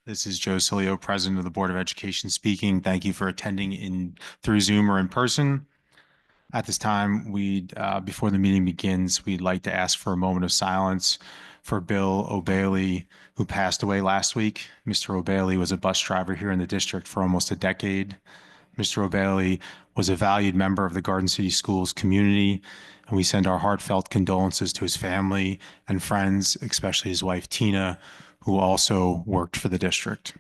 This is Joe Cilio, President of the Board of Education speaking. Thank you for attending through Zoom or in person. At this time, before the meeting begins, we'd like to ask for a moment of silence for Bill O'Bailey, who passed away last week. Mr. O'Bailey was a bus driver here in the district for almost a decade. Mr. O'Bailey was a valued member of the Garden City Schools community, and we send our heartfelt condolences to his family and friends, especially his wife, Tina, who also worked for the district.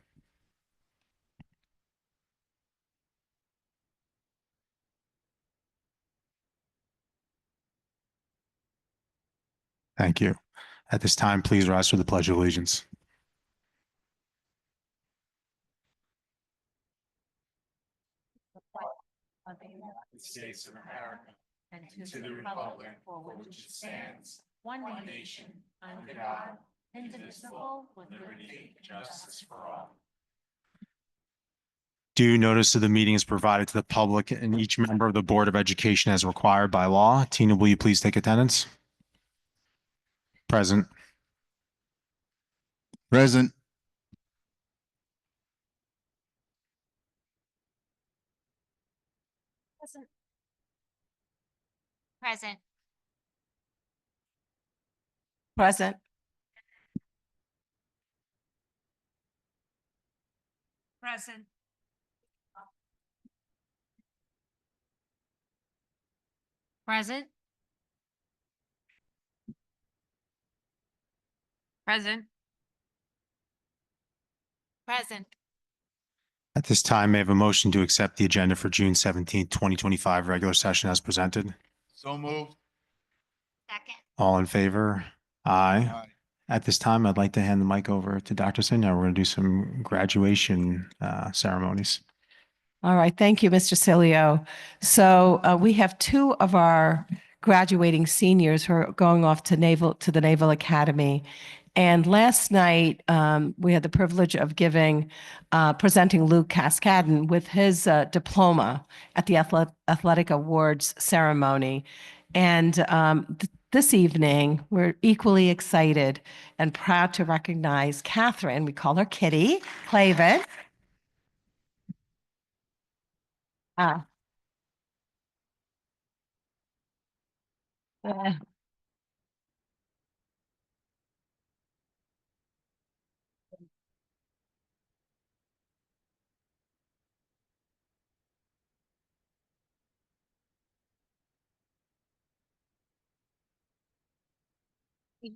Thank you. At this time, please rise for the Pledge of Allegiance. Of the United States of America, and to the republic for which it stands, one nation, under God, indivisible, with liberty and justice for all. Due notice of the meeting is provided to the public and each member of the Board of Education as required by law. Tina, will you please take attendance? Present. Present. Present. Present. Present. Present. Present. Present. Present. At this time, may I have a motion to accept the agenda for June 17th, 2025 regular session as presented? So moved. Second. All in favor? Aye. Aye. At this time, I'd like to hand the mic over to Dr. Sin. Now we're going to do some graduation ceremonies. All right. Thank you, Mr. Cilio. So we have two of our graduating seniors who are going off to the Naval Academy. And last night, we had the privilege of presenting Luke Cascadden with his diploma at the Athletic Awards ceremony. And this evening, we're equally excited and proud to recognize Catherine, we call her Kitty Clavin. Uh,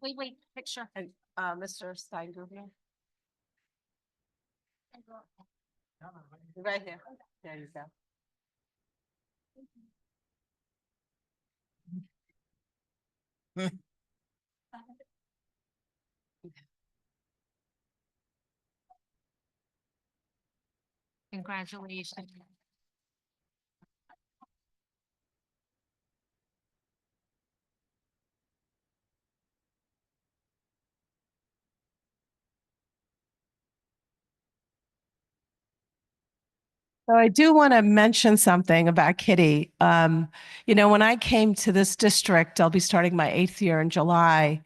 Wait, picture. And Mr. Steingruber? Right here. There you go. Congratulations. So I do want to mention something about Kitty. When I came to this district, I'll be starting my 8th year in July.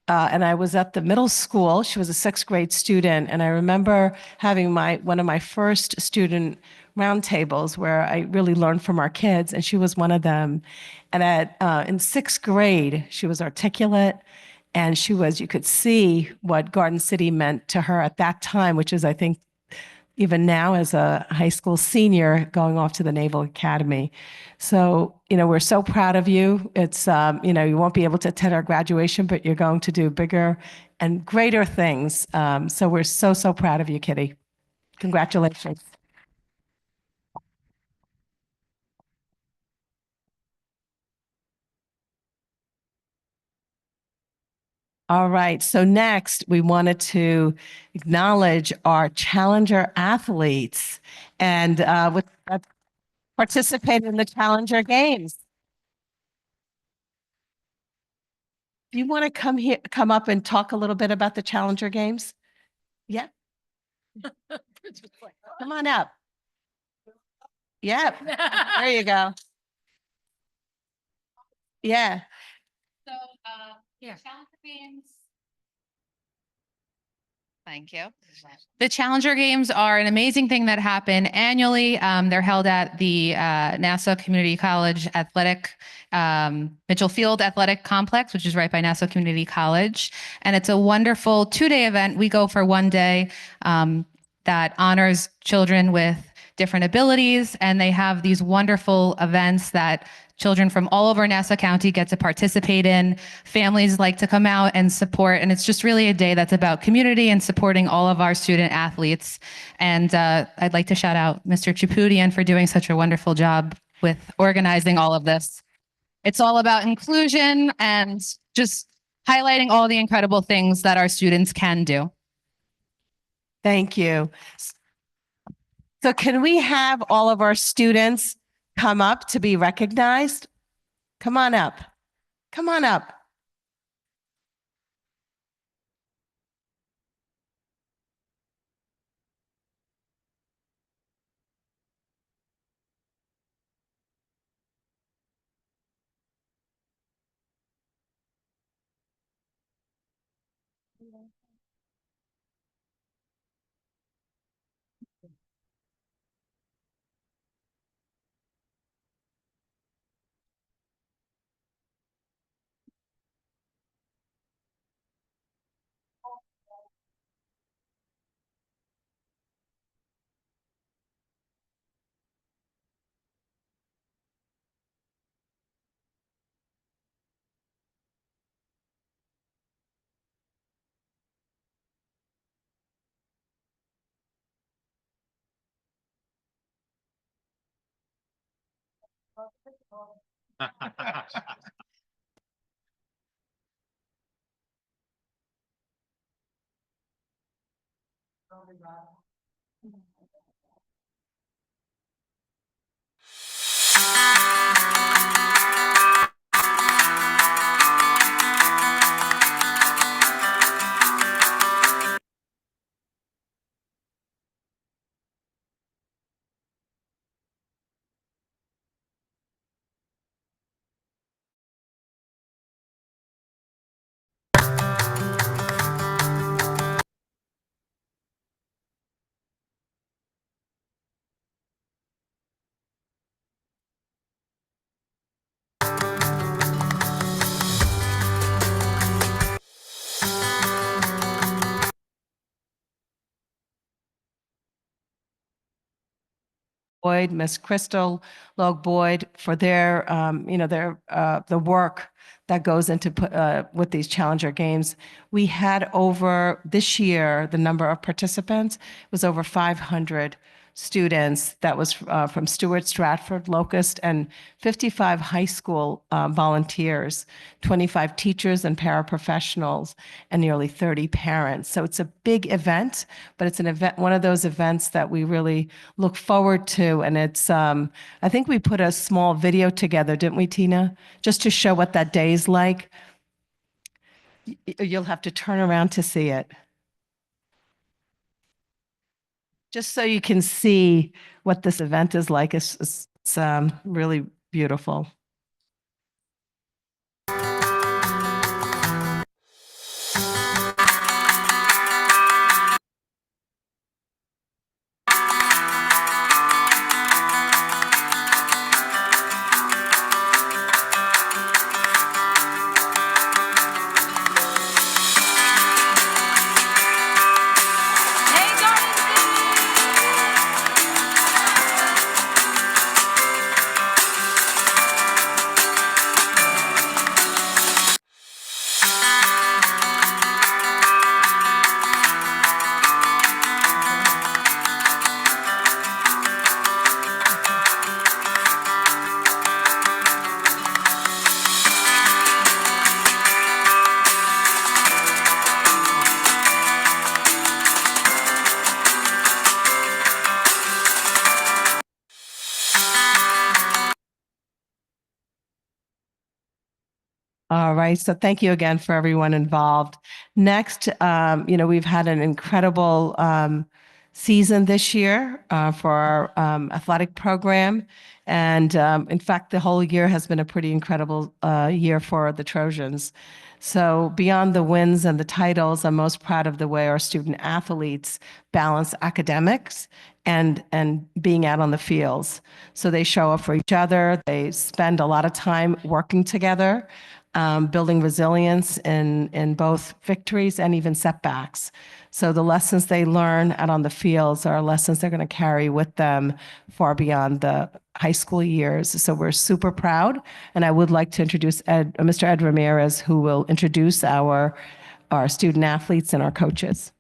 And I was at the middle school. She was a 6th grade student. And I remember having one of my first student roundtables where I really learned from our kids. And she was one of them. And in 6th grade, she was articulate. And you could see what Garden City meant to her at that time, which is, I think, even now as a high school senior going off to the Naval Academy. So, we're so proud of you. It's, you won't be able to attend our graduation, but you're going to do bigger and greater things. So we're so, so proud of you, Kitty. Congratulations. All right. So next, we wanted to acknowledge our Challenger athletes and participated in the Challenger Games. Do you want to come up and talk a little bit about the Challenger Games? Yeah. Come on up. Yep. There you go. Yeah. So, yeah. Challenger Games. Thank you. The Challenger Games are an amazing thing that happen annually. They're held at the Nassau Community College Mitchell Field Athletic Complex, which is right by Nassau Community College. And it's a wonderful 2-day event. We go for 1 day that honors children with different abilities. And they have these wonderful events that children from all over Nassau County get to participate in. Families like to come out and support. And it's just really a day that's about community and supporting all of our student athletes. And I'd like to shout out Mr. Chapudian for doing such a wonderful job with organizing all of this. It's all about inclusion and just highlighting all the incredible things that our students can do. Thank you. So can we have all of our students come up to be recognized? Come on up. Come on up. Boyd, Miss Crystal Logue Boyd for their, the work that goes into with these Challenger Games. We had over this year, the number of participants was over 500 students. That was from Stewart, Stratford, Locust, and 55 high school volunteers, 25 teachers and paraprofessionals, and nearly 30 parents. So it's a big event, but it's an event, one of those events that we really look forward to. And it's, I think we put a small video together, didn't we, Tina? Just to show what that day is like. You'll have to turn around to see it. Just so you can see what this event is like. It's really beautiful. All right. So thank you again for everyone involved. Next, we've had an incredible season this year for our athletic program. And in fact, the whole year has been a pretty incredible year for the Trojans. So beyond the wins and the titles, I'm most proud of the way our student athletes balance academics and being out on the fields. So they show up for each other. They spend a lot of time working together, building resilience in both victories and even setbacks. So the lessons they learn out on the fields are lessons they're going to carry with them far beyond the high school years. So we're super proud. And I would like to introduce Mr. Ed Ramirez, who will introduce our student athletes and our coaches.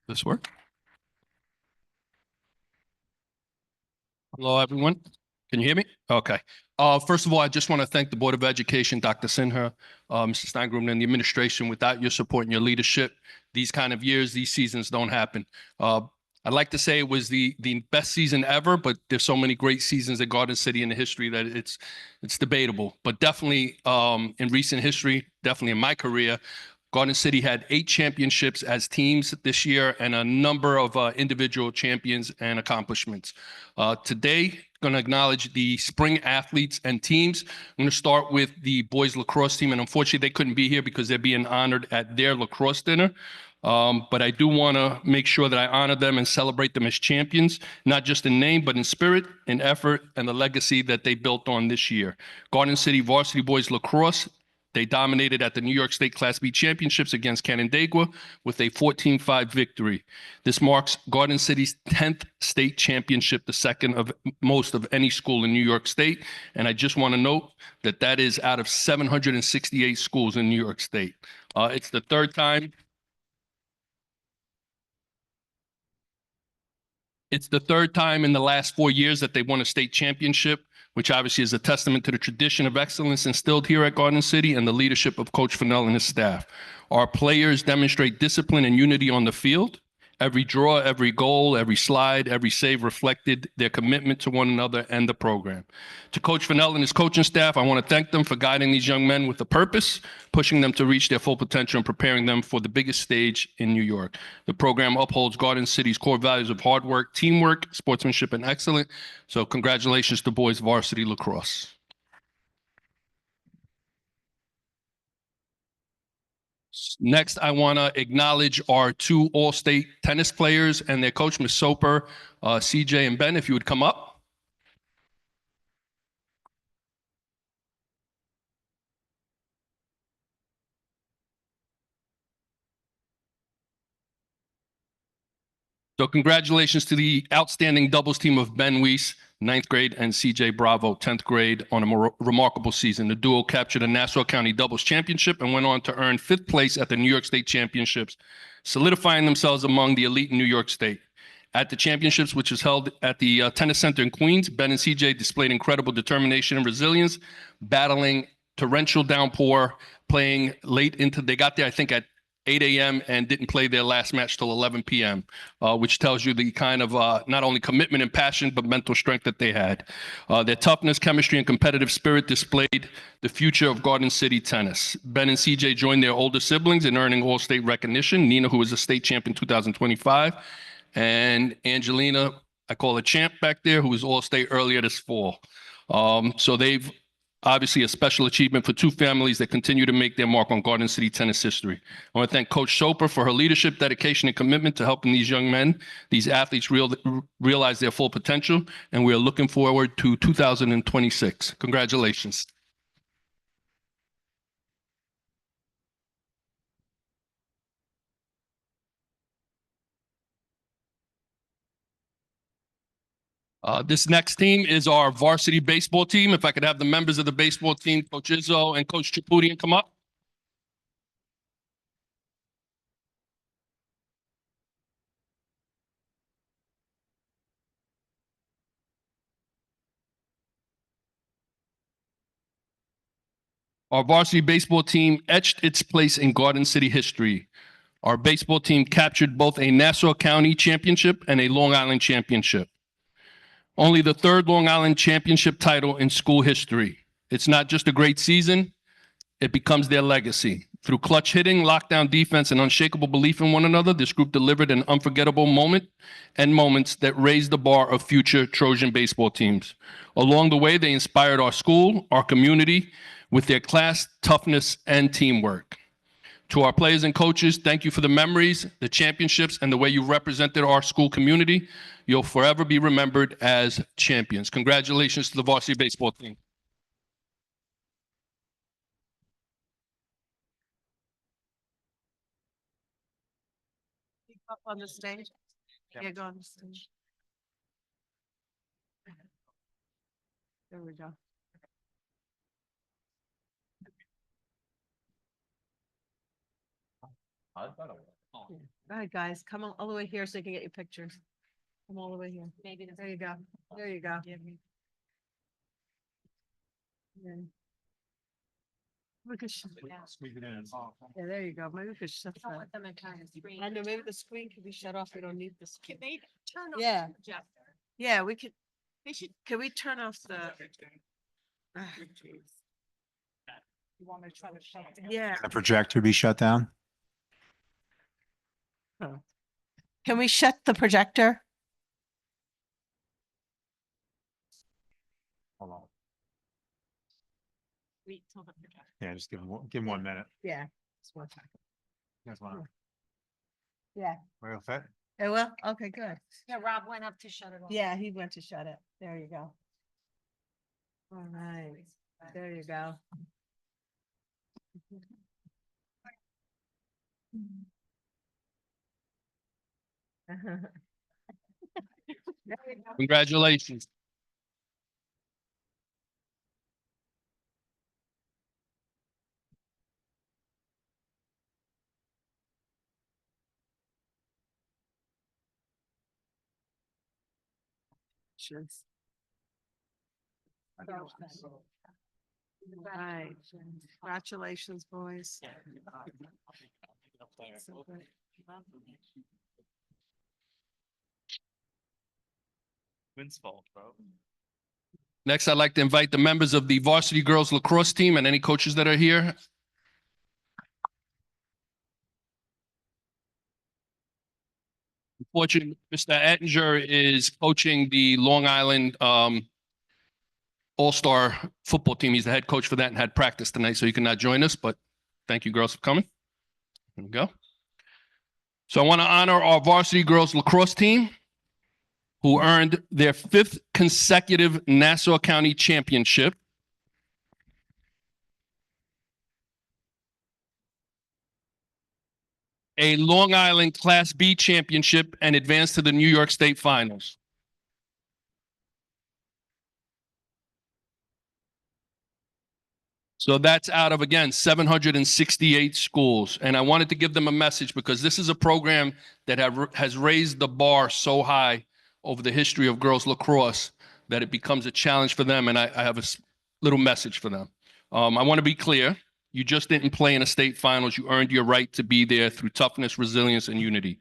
This work? Hello, everyone. Can you hear me? Okay. First of all, I just want to thank the Board of Education, Dr. Sinha, Mr. Steingrum, and the administration. Without your support and your leadership, these kind of years, these seasons don't happen. I'd like to say it was the best season ever, but there's so many great seasons at Garden City in the history that it's debatable. But definitely in recent history, definitely in my career, Garden City had 8 championships as teams this year and a number of individual champions and accomplishments. Today, going to acknowledge the spring athletes and teams. I'm going to start with the boys lacrosse team, and unfortunately they couldn't be here because they're being honored at their lacrosse dinner. But I do want to make sure that I honor them and celebrate them as champions, not just in name, but in spirit, in effort, and the legacy that they built on this year. Garden City varsity boys lacrosse, they dominated at the New York State Class B Championships against Canandaigua with a 14-5 victory. This marks Garden City's 10th state championship, the second of most of any school in New York State. And I just want to note that that is out of 768 schools in New York State. It's the third time. It's the third time in the last 4 years that they won a state championship, which obviously is a testament to the tradition of excellence instilled here at Garden City and the leadership of Coach Fennell and his staff. Our players demonstrate discipline and unity on the field. Every draw, every goal, every slide, every save reflected their commitment to one another and the program. To Coach Fennell and his coaching staff, I want to thank them for guiding these young men with a purpose, pushing them to reach their full potential and preparing them for the biggest stage in New York. The program upholds Garden City's core values of hard work, teamwork, sportsmanship, and excellence. So congratulations to boys varsity lacrosse. Next, I want to acknowledge our 2 all-state tennis players and their coach, Ms. Soper, CJ, and Ben, if you would come up. So congratulations to the outstanding doubles team of Ben Weiss, 9th grade, and CJ Bravo, 10th grade, on a remarkable season. The duo captured a Nassau County doubles championship and went on to earn 5th place at the New York State Championships, solidifying themselves among the elite in New York State. At the championships, which was held at the Tennis Center in Queens, Ben and CJ displayed incredible determination and resilience, battling torrential downpour, playing late into, they got there, I think, at 8 a.m. and didn't play their last match till 11 p.m., which tells you the kind of not only commitment and passion, but mental strength that they had. Their toughness, chemistry, and competitive spirit displayed the future of Garden City tennis. Ben and CJ joined their older siblings in earning all-state recognition. Nina, who was a state champ in 2025, and Angelina, I call her champ back there, who was all-state earlier this fall. So they've obviously a special achievement for 2 families that continue to make their mark on Garden City tennis history. I want to thank Coach Soper for her leadership, dedication, and commitment to helping these young men, these athletes realize their full potential, and we are looking forward to 2026. Congratulations. This next team is our varsity baseball team. If I could have the members of the baseball team, Coach Izzo and Coach Chapudian, come up. Our varsity baseball team etched its place in Garden City history. Our baseball team captured both a Nassau County championship and a Long Island championship. Only the 3rd Long Island championship title in school history. It's not just a great season, It becomes their legacy. Through clutch hitting, lockdown defense, and unshakable belief in one another, this group delivered an unforgettable moment and moments that raised the bar of future Trojan baseball teams. Along the way, they inspired our school, our community, with their class, toughness, and teamwork. To our players and coaches, thank you for the memories, the championships, and the way you represented our school community. You'll forever be remembered as champions. Congratulations to the varsity baseball team. Up on the stage. Yep. Yeah, go on the stage. There we go. All right, guys, come on all the way here so you can get your pictures. Come all the way here. Maybe There you go. There you go. Yeah. We could sh- Yeah, there you go. Maybe we could shut Don't that. want them in kind of screen. I know, maybe the screen could be shut off. We don't need the screen. Can they turn off? Yeah. the projector? Yeah, we could, They should. can we turn off the? Ah, jeez. You want to try to shut it down? Yeah, The projector be shut down? can we shut the projector? Hold on. Wait till the projector. Yeah, just give him 1 minute. Yeah. Just one second. You guys wanna- Yeah. Where it'll fit? It will? Okay, good. Yeah, Rob went up to shut it off. Yeah, he went to shut it. There you go. All right, there you go. Congratulations. Right. Congratulations, boys. So good. Next, I'd like to invite the members of the varsity girls lacrosse team and any coaches that are here. Unfortunately, Mr. Ettinger is coaching the Long Island All-Star football team. He's the head coach for that and had practice tonight, so he cannot join us, but thank you, girls, for coming. Here we go. So I want to honor our varsity girls lacrosse team, who earned their 5th consecutive Nassau County championship. A Long Island Class B championship, and advanced to the New York State Finals. So that's out of, again, 768 schools. And I wanted to give them a message because this is a program that has raised the bar so high over the history of girls lacrosse that it becomes a challenge for them. And I have a little message for them. I want to be clear. You just didn't play in a state finals. You earned your right to be there through toughness, resilience, and unity.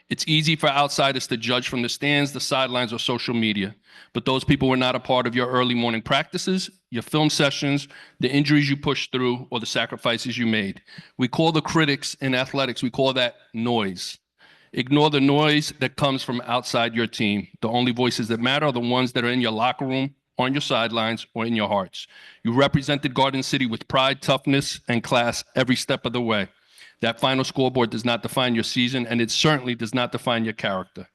It's easy for outsiders to judge from the stands, the sidelines, or social media. But those people were not a part of your early morning practices, your film sessions, the injuries you pushed through, or the sacrifices you made. We call the critics in athletics, we call that noise. Ignore the noise that comes from outside your team. The only voices that matter are the ones that are in your locker room, on your sidelines, or in your hearts. You represented Garden City with pride, toughness, and class every step of the way. That final scoreboard does not define your season, and it certainly does not define your character.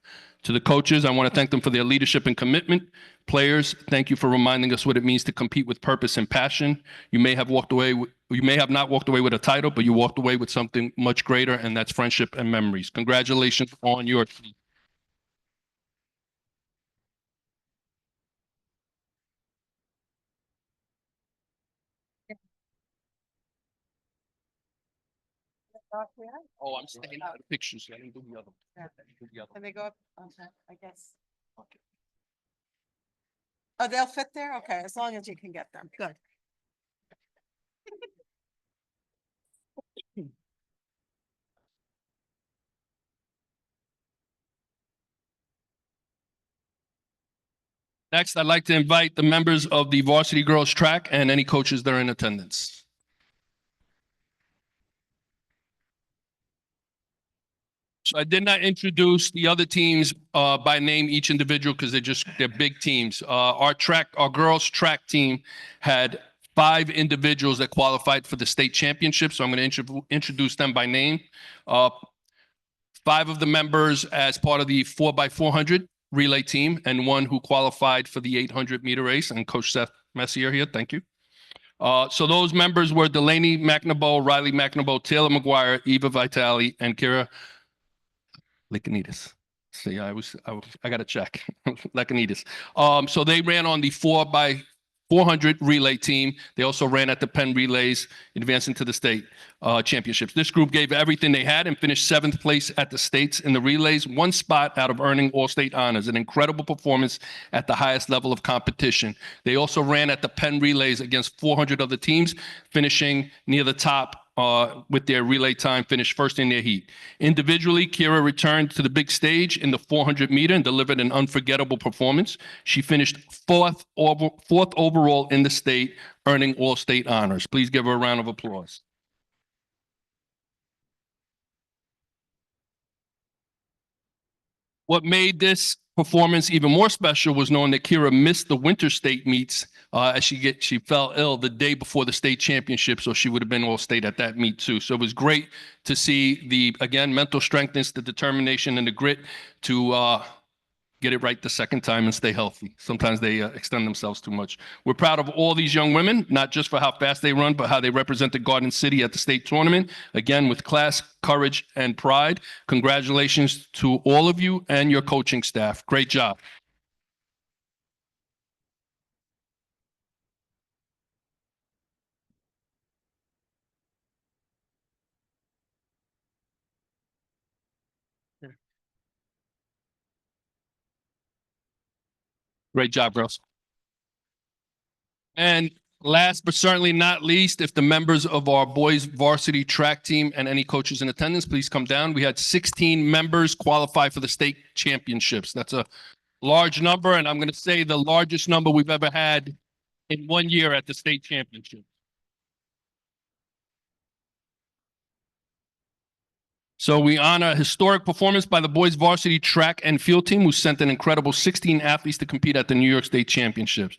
To the coaches, I want to thank them for their leadership and commitment. Players, thank you for reminding us what it means to compete with purpose and passion. You may have not walked away with a title, but you walked away with something much greater, and that's friendship and memories. Congratulations on your team. Oh, I'm staying out of the pictures. I didn't do the other. Do the other. Can they go up? Okay, I guess. Oh, they'll fit there? Okay, as long as you can get them. Good. Next, I'd like to invite the members of the varsity girls track and any coaches that are in attendance. So I did not introduce the other teams by name, each individual, because they're big teams. Our girls track team had 5 individuals that qualified for the state championship. So I'm going to introduce them by name. 5 of the members as part of the 4x400 relay team, and 1 who qualified for the 800-meter race. And Coach Seth Messier here, thank you. So those members were Delaney McNaboe, Riley McNaboe, Taylor McGuire, Eva Vitale, and Kira Lacanitas. See, I got to check. Lacanitas. So they ran on the 4x400 relay team. They also ran at the Penn Relays, advancing to the state championships. This group gave everything they had and finished 7th place at the states in the relays, 1 spot out of earning all-state honors, an incredible performance at the highest level of competition. They also ran at the Penn Relays against 400 other teams, finishing near the top with their relay time, finished first in their heat. Individually, Kira returned to the big stage in the 400-meter and delivered an unforgettable performance. She finished 4th overall in the state, earning all-state honors. Please give her a round of applause. What made this performance even more special was knowing that Kira missed the winter state meets as she fell ill the day before the state championship, so she would have been all state at that meet too. So it was great to see the, again, mental strengthness, the determination, and the grit to get it right the second time and stay healthy. Sometimes they extend themselves too much. We're proud of all these young women, not just for how fast they run, but how they represented Garden City at the state tournament, again, with class, courage, and pride. Congratulations to all of you and your coaching staff. Great job. Great job, girls. And last but certainly not least, if the members of our boys varsity track team and any coaches in attendance, please come down. We had 16 members qualify for the state championships. That's a large number, and I'm going to say the largest number we've ever had in 1 year at the state championship. So we honor a historic performance by the boys varsity track and field team, who sent an incredible 16 athletes to compete at the New York State Championships,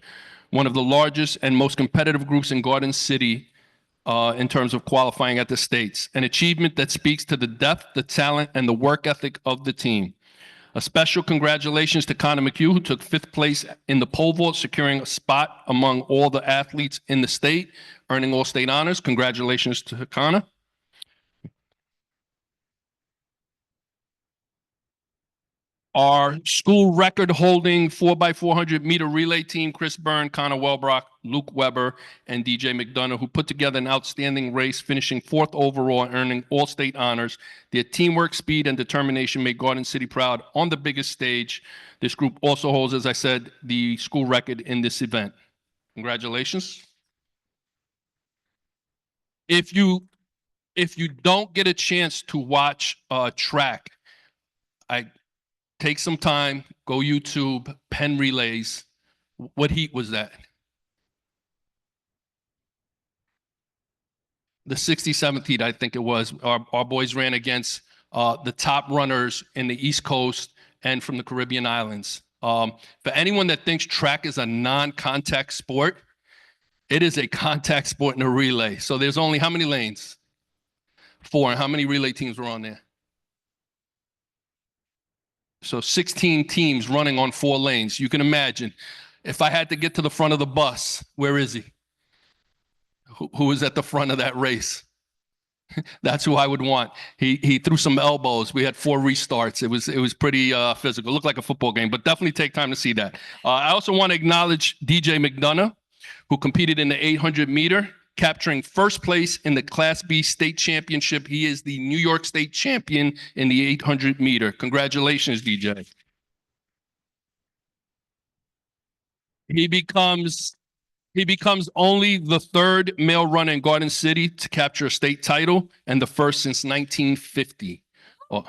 one of the largest and most competitive groups in Garden City in terms of qualifying at the states, an achievement that speaks to the depth, the talent, and the work ethic of the team. A special congratulations to Connor McHugh, who took 5th place in the pole vault, securing a spot among all the athletes in the state, earning all state honors. Congratulations to Connor. Our school record holding 4x400 meter relay team, Chris Byrne, Connor Welbrock, Luke Weber, and DJ McDonough, who put together an outstanding race, finishing 4th overall and earning all state honors. Their teamwork, speed, and determination made Garden City proud on the biggest stage. This group also holds, as I said, the school record in this event. Congratulations. If you don't get a chance to watch track, take some time, go YouTube, Penn Relays. What heat was that? The 67th heat, I think it was. Our boys ran against the top runners in the East Coast and from the Caribbean islands. For anyone that thinks track is a non-contact sport, it is a contact sport in a relay. So there's only how many lanes? 4. And how many relay teams were on there? So 16 teams running on 4 lanes. You can imagine, if I had to get to the front of the bus, where is he? Who is at the front of that race? That's who I would want. He threw some elbows. We had 4 restarts. It was pretty physical. It looked like a football game, but definitely take time to see that. I also want to acknowledge DJ McDonough, who competed in the 800 meter, capturing 1st place in the Class B state championship. He is the New York State champion in the 800 meter. Congratulations, DJ. He becomes only the 3rd male runner in Garden City to capture a state title and the 1st since 1950. Oh.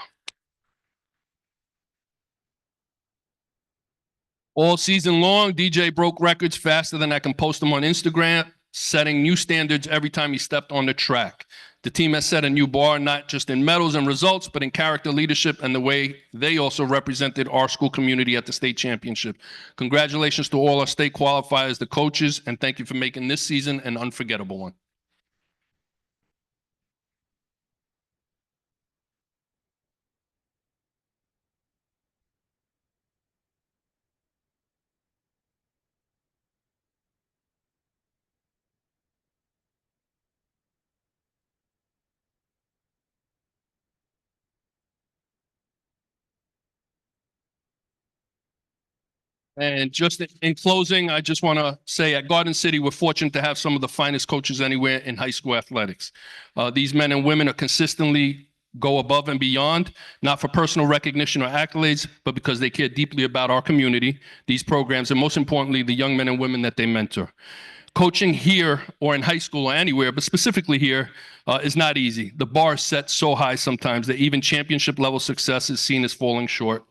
All season long, DJ broke records faster than I can post them on Instagram, setting new standards every time he stepped on the track. The team has set a new bar, not just in medals and results, but in character, leadership, and the way they also represented our school community at the state championship. Congratulations to all our state qualifiers, the coaches, and thank you for making this season an unforgettable one. And just in closing, I just want to say at Garden City, we're fortunate to have some of the finest coaches anywhere in high school athletics. These men and women are consistently go above and beyond, not for personal recognition or accolades, but because they care deeply about our community, these programs, and most importantly, the young men and women that they mentor. Coaching here or in high school or anywhere, but specifically here, is not easy. The bar is set so high sometimes that even championship level success is seen as falling short.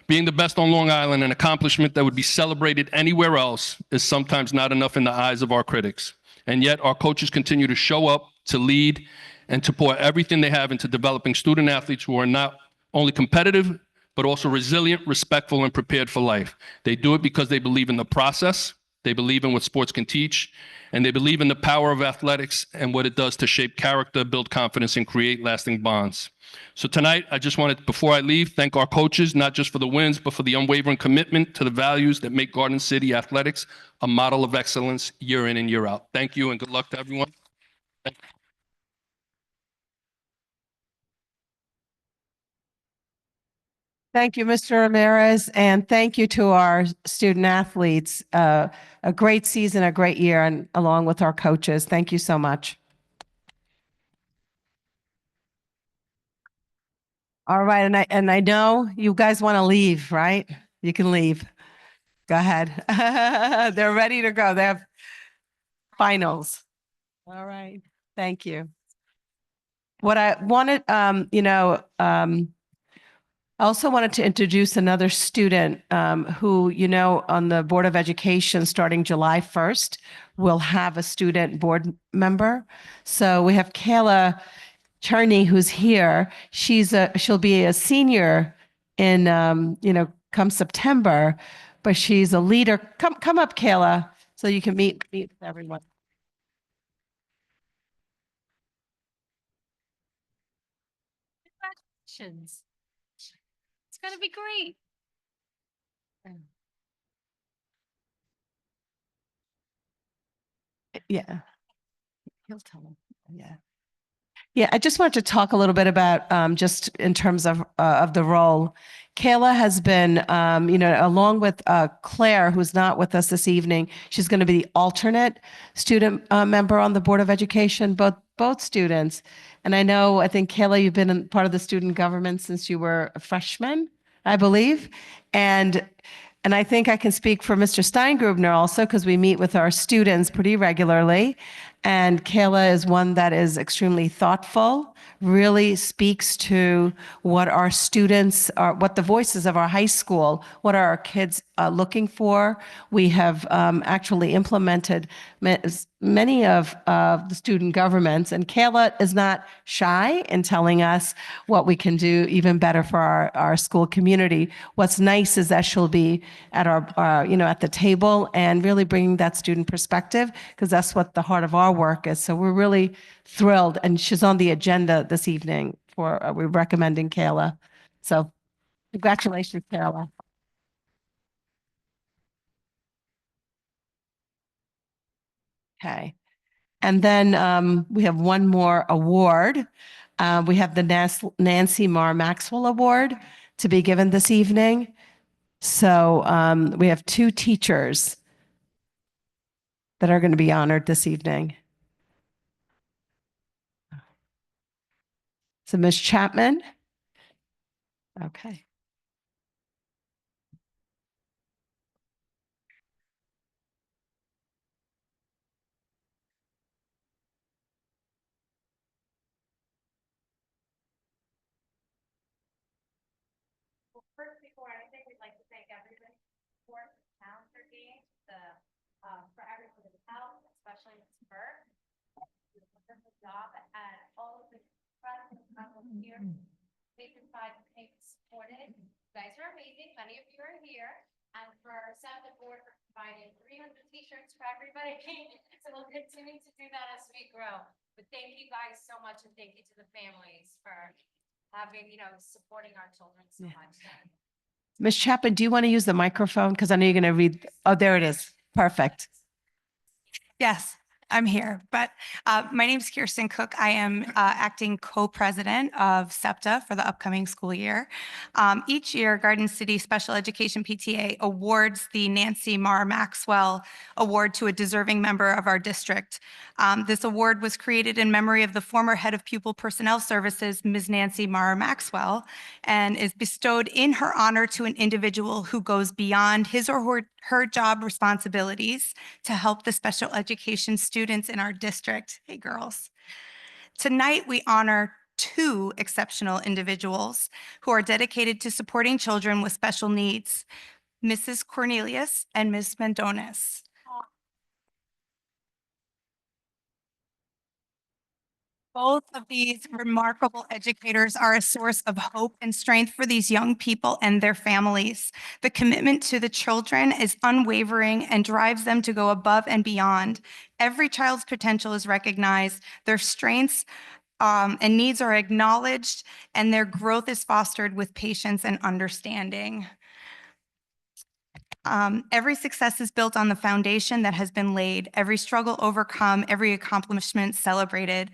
Being the best on Long Island, an accomplishment that would be celebrated anywhere else, is sometimes not enough in the eyes of our critics. And yet our coaches continue to show up, to lead, and to pour everything they have into developing student athletes who are not only competitive, but also resilient, respectful, and prepared for life. They do it because they believe in the process, they believe in what sports can teach, and they believe in the power of athletics and what it does to shape character, build confidence, and create lasting bonds. So tonight, I just wanted, before I leave, thank our coaches, not just for the wins, but for the unwavering commitment to the values that make Garden City Athletics a model of excellence year in and year out. Thank you and good luck to everyone. Thank you, Mr. Ramirez, and thank you to our student athletes. A great season, a great year, and along with our coaches. Thank you so much. All right, and I know you guys want to leave, right? You can leave. Go ahead. They're ready to go. They have finals. All right. Thank you. What I wanted, I also wanted to introduce another student who, on the Board of Education, starting July 1st, will have a student board member. So we have Kayla Cherney, who's here. She'll be a senior in, come September, but she's a leader. Come up, Kayla, so you can meet with everyone. Congratulations. It's gonna be great. Yeah. He'll tell them. Yeah. Yeah, I just wanted to talk a little bit about just in terms of the role. Kayla has been, along with Claire, who's not with us this evening, she's going to be the alternate student member on the Board of Education, both students. And I think Kayla, you've been part of the student government since you were a freshman, I believe. And I think I can speak for Mr. Steingrubner also, because we meet with our students pretty regularly. And Kayla is one that is extremely thoughtful, really speaks to what our students are, what the voices of our high school, what are our kids looking for. We have actually implemented many of the student governments, and Kayla is not shy in telling us what we can do even better for our school community. What's nice is that she'll be at at the table and really bringing that student perspective, because that's what the heart of our work is. So we're really thrilled, and she's on the agenda this evening for we're recommending Kayla. So congratulations, Kayla. Okay. And then we have one more award. We have the Nancy Marr Maxwell Award to be given this evening. So we have two teachers that are going to be honored this evening. So Ms. Chapman. Okay. Well, first, before anything, we'd like to thank everybody for the calendar game, for everyone's help, especially Ms. Burke. Wonderful job, and all of Here, they provide, they supported. You guys are amazing. Many of you are here. And for SEPTA board for providing 300 t-shirts for everybody. So we'll continue to do that as we grow. But thank you guys so much, and thank you to the families for having, supporting our children so Yeah. much. Ms. Chapman, do you want to use the microphone? Because I know you're going to read. Oh, there it is. Perfect. Yes, I'm here, but my name is Kirsten Cook. I am acting co-president of SEPTA for the upcoming school year. Each year, Garden City Special Education PTA awards the Nancy Mara Maxwell Award to a deserving member of our district. This award was created in memory of the former head of Pupil Personnel Services, Ms. Nancy Mara Maxwell, and is bestowed in her honor to an individual who goes beyond his or her job responsibilities to help the special education students in our district. Hey, girls. Tonight, we honor two exceptional individuals who are dedicated to supporting children with special needs, Mrs. Cornelius and Ms. Mendones. Both of these remarkable educators are a source of hope and strength for these young people and their families. The commitment to the children is unwavering and drives them to go above and beyond. Every child's potential is recognized, their strengths and needs are acknowledged, and their growth is fostered with patience and understanding. Every success is built on the foundation that has been laid, every struggle overcome, every accomplishment celebrated.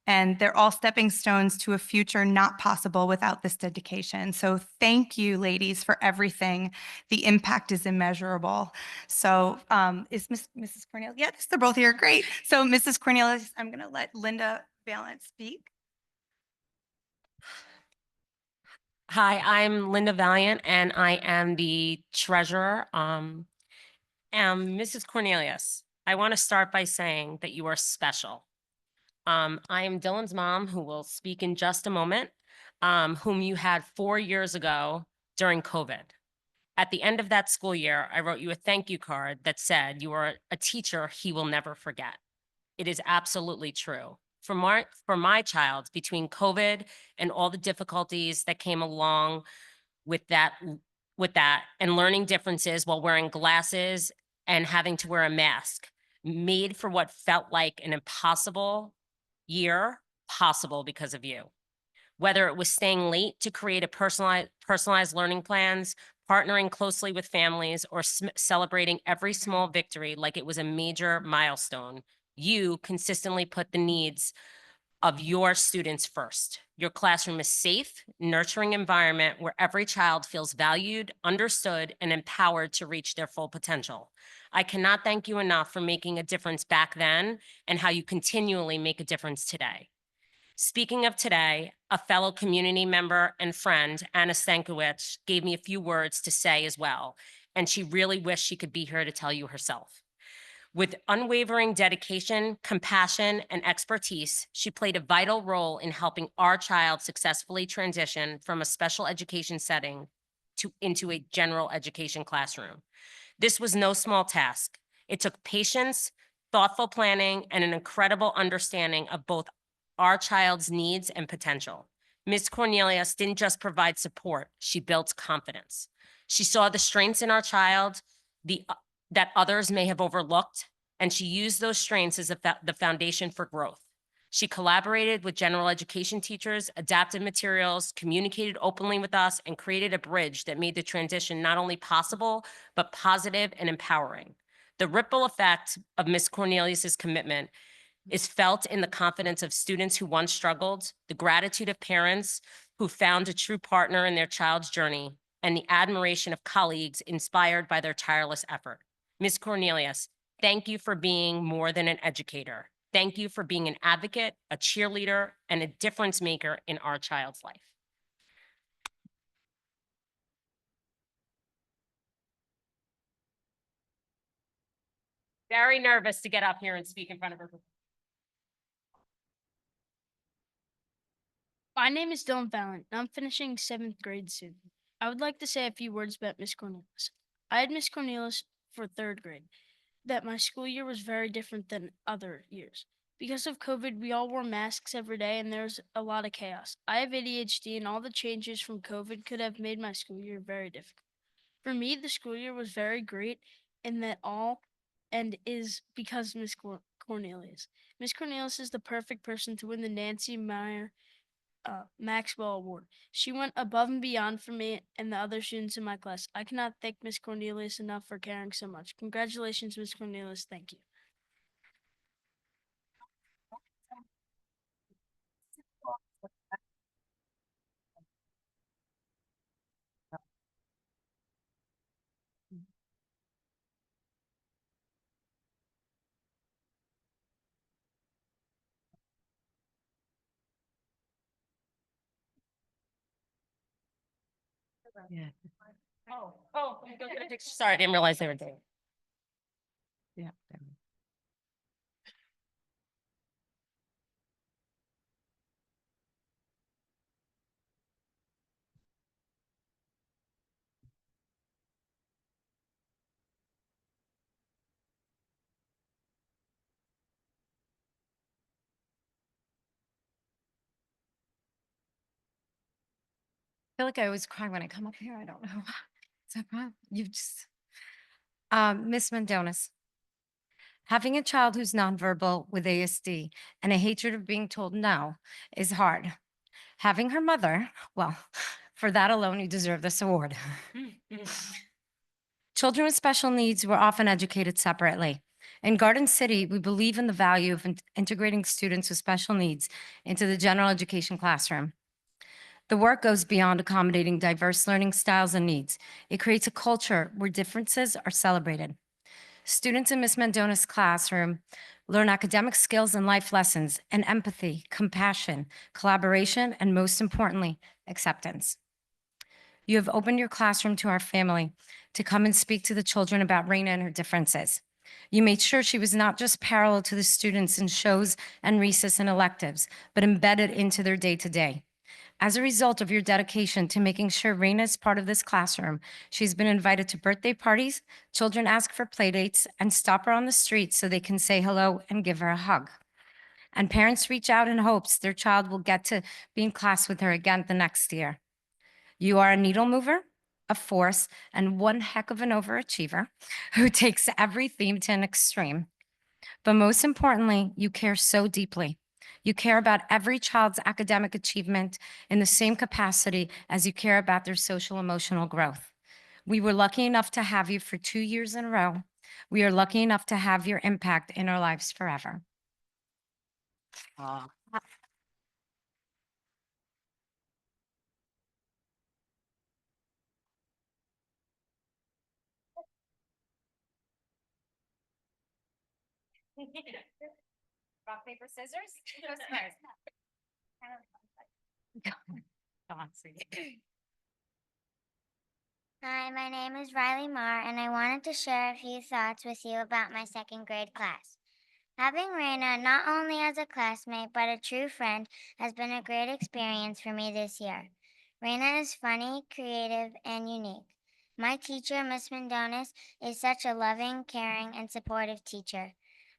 And they're all stepping stones to a future not possible without this dedication. So thank you, ladies, for everything. The impact is immeasurable. So is Mrs. Cornelius? Yes, they're both here. Great. So Mrs. Cornelius, I'm going to let Linda Valent speak. Hi, I'm Linda Valiant, and I am the treasurer. Mrs. Cornelius, I want to start by saying that you are special. I am Dylan's mom, who will speak in just a moment, whom you had 4 years ago during COVID. At the end of that school year, I wrote you a thank you card that said you are a teacher he will never forget. It is absolutely true. For my child, between COVID and all the difficulties that came along with that and learning differences while wearing glasses and having to wear a mask, made for what felt like an impossible year possible because of you. Whether it was staying late to create a personalized learning plans, partnering closely with families, or celebrating every small victory like it was a major milestone, you consistently put the needs of your students first. Your classroom is safe, nurturing environment where every child feels valued, understood, and empowered to reach their full potential. I cannot thank you enough for making a difference back then and how you continually make a difference today. Speaking of today, a fellow community member and friend, Anna Stankiewicz, gave me a few words to say as well, and she really wished she could be here to tell you herself. With unwavering dedication, compassion, and expertise, she played a vital role in helping our child successfully transition from a special education setting into a general education classroom. This was no small task. It took patience, thoughtful planning, and an incredible understanding of both our child's needs and potential. Ms. Cornelius didn't just provide support, she built confidence. She saw the strengths in our child that others may have overlooked, and she used those strengths as the foundation for growth. She collaborated with general education teachers, adapted materials, communicated openly with us, and created a bridge that made the transition not only possible, but positive and empowering. The ripple effect of Ms. Cornelius's commitment is felt in the confidence of students who once struggled, the gratitude of parents who found a true partner in their child's journey, and the admiration of colleagues inspired by their tireless effort. Ms. Cornelius, thank you for being more than an educator. Thank you for being an advocate, a cheerleader, and a difference maker in our child's life. Very nervous to get up here and speak in front of her. My name is Dylan Fallon, and I'm finishing 7th grade soon. I would like to say a few words about Miss Cornelius. I had Miss Cornelius for 3rd grade, that my school year was very different than other years. Because of COVID, we all wore masks every day and there's a lot of chaos. I have ADHD and all the changes from COVID could have made my school year very difficult. For me, the school year was very great in that all and is because Miss Cornelius. Miss Cornelius is the perfect person to win the Nancy Meyer Maxwell Award. She went above and beyond for me and the other students in my class. I cannot thank Miss Cornelius enough for caring so much. Congratulations, Miss Cornelius. Thank you. You go get a picture. Sorry, I didn't realize they were doing. Yeah. Feel like I always cry when I come up here. I don't know. So you just, Miss Mendonis, having a child who's nonverbal with ASD and a hatred of being told no is hard. Having her mother, well, for that alone, you deserve this award. Children with special needs were often educated separately. In Garden City, we believe in the value of integrating students with special needs into the general education classroom. The work goes beyond accommodating diverse learning styles and needs. It creates a culture where differences are celebrated. Students in Ms. Mendona's classroom learn academic skills and life lessons and empathy, compassion, collaboration, and most importantly, acceptance. You have opened your classroom to our family to come and speak to the children about Raina and her differences. You made sure she was not just parallel to the students in shows and recess and electives, but embedded into their day-to-day. As a result of your dedication to making sure Raina is part of this classroom, she's been invited to birthday parties, children ask for playdates, and stop her on the street so they can say hello and give her a hug. And parents reach out in hopes their child will get to be in class with her again the next year. You are a needle mover, a force, and one heck of an overachiever who takes every theme to an extreme. But most importantly, you care so deeply. You care about every child's academic achievement in the same capacity as you care about their social emotional growth. We were lucky enough to have you for 2 years in a row. We are lucky enough to have your impact in our lives forever. Rock, paper, scissors? Who goes first? Come on, sweetie. Hi, my name is Riley Marr, and I wanted to share a few thoughts with you about my second grade class. Having Raina not only as a classmate but a true friend has been a great experience for me this year. Raina is funny, creative, and unique. My teacher, Miss Mendonis, is such a loving, caring, and supportive teacher.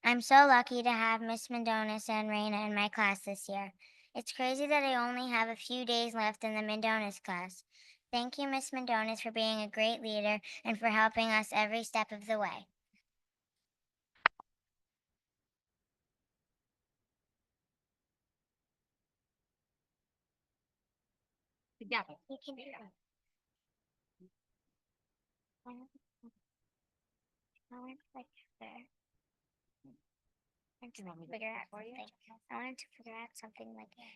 I'm so lucky to have Miss Mendonis and Raina in my class this year. It's crazy that I only have a few days left in the Mendonis class. Thank you, Miss Mendonis, for being a great leader and for helping us every step of the way. Together. You can do it. I wanted to figure out something. I wanted to figure out something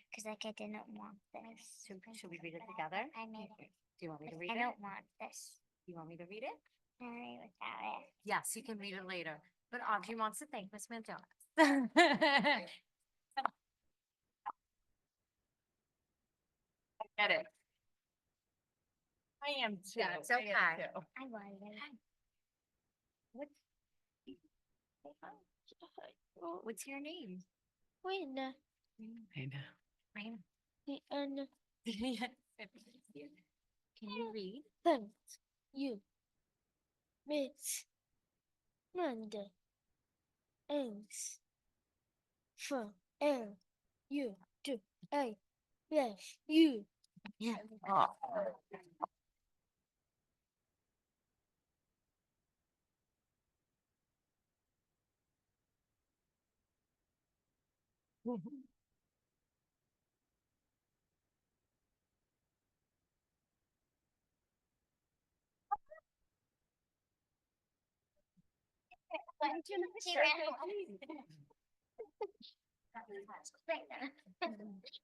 because I didn't want this. Should we read it together? I made it. Do you want me to read I it? don't want this. You want me to read it? I read without it. Yes, you can read it later. But Audrey wants to thank Miss Mendonis. Get it. I am too. Yeah, it's okay. I wanted it. What's your name? Raina. Raina. And Can you read? thanks you, Miss Manda. Thanks. F-L-U-T-A. Yes, you. Yeah.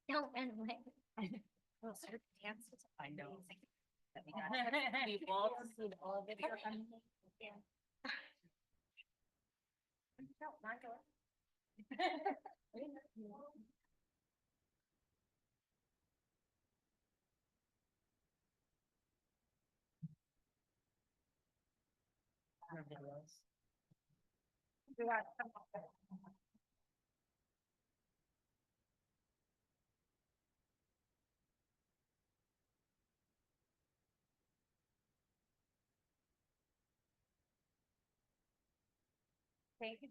Don't run away. I know. We've all seen all of it. No, not yours. Thank you.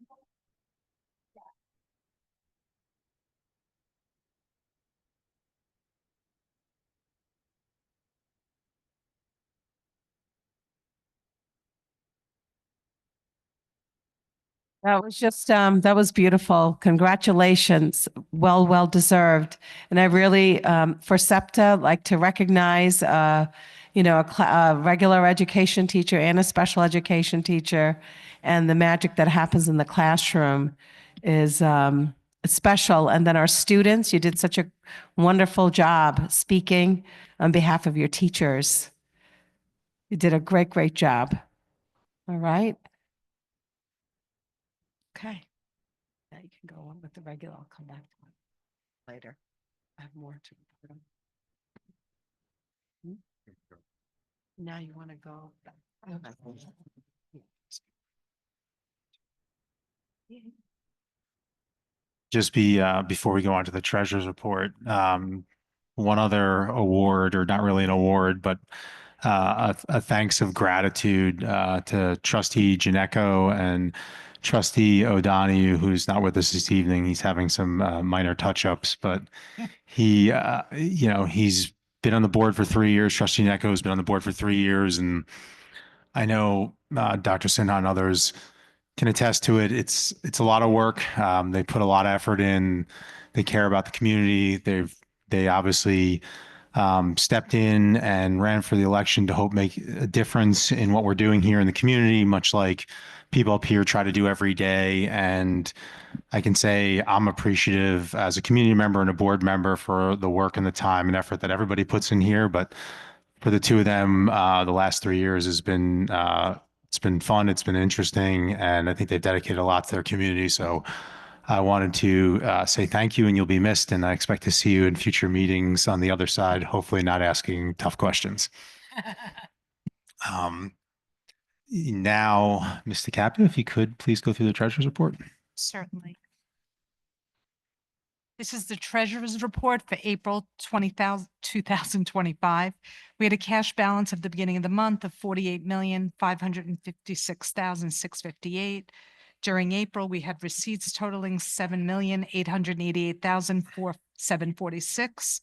That was just, that was beautiful. Congratulations. Well deserved. And I really, for SEPTA, like to recognize, a regular education teacher and a special education teacher. And the magic that happens in the classroom is, special. And then our students, you did such a wonderful job speaking on behalf of your teachers. You did a great job. All right. Okay. Now you can go on with the regular. I'll come back to it later. I have more to report on. Now you want to go back. Just before we go on to the treasurer's report, one other award, or not really an award, but a thanks of gratitude to Trustee Janeko and Trustee O'Donoghue, who's not with us this evening. He's having some minor touch-ups, but he's been on the board for 3 years. Trustee Janeko has been on the board for 3 years, and I know Dr. Sinha and others can attest to it. It's a lot of work. They put a lot of effort in. They care about the community. They obviously stepped in and ran for the election to hope make a difference in what we're doing here in the community, much like people up here try to do every day. And I can say I'm appreciative as a community member and a board member for the work and the time and effort that everybody puts in here. But for the two of them, the last 3 years has been it's been fun. It's been interesting. And I think they've dedicated a lot to their community. So I wanted to say thank you, and you'll be missed. And I expect to see you in future meetings on the other side, hopefully not asking tough questions. Now, Mr. Capua, if you could please go through the treasurer's report. Certainly. This is the treasurer's report for April 2025. We had a cash balance at the beginning of the month of 48,556,658. During April, we had receipts totaling 7,888,746.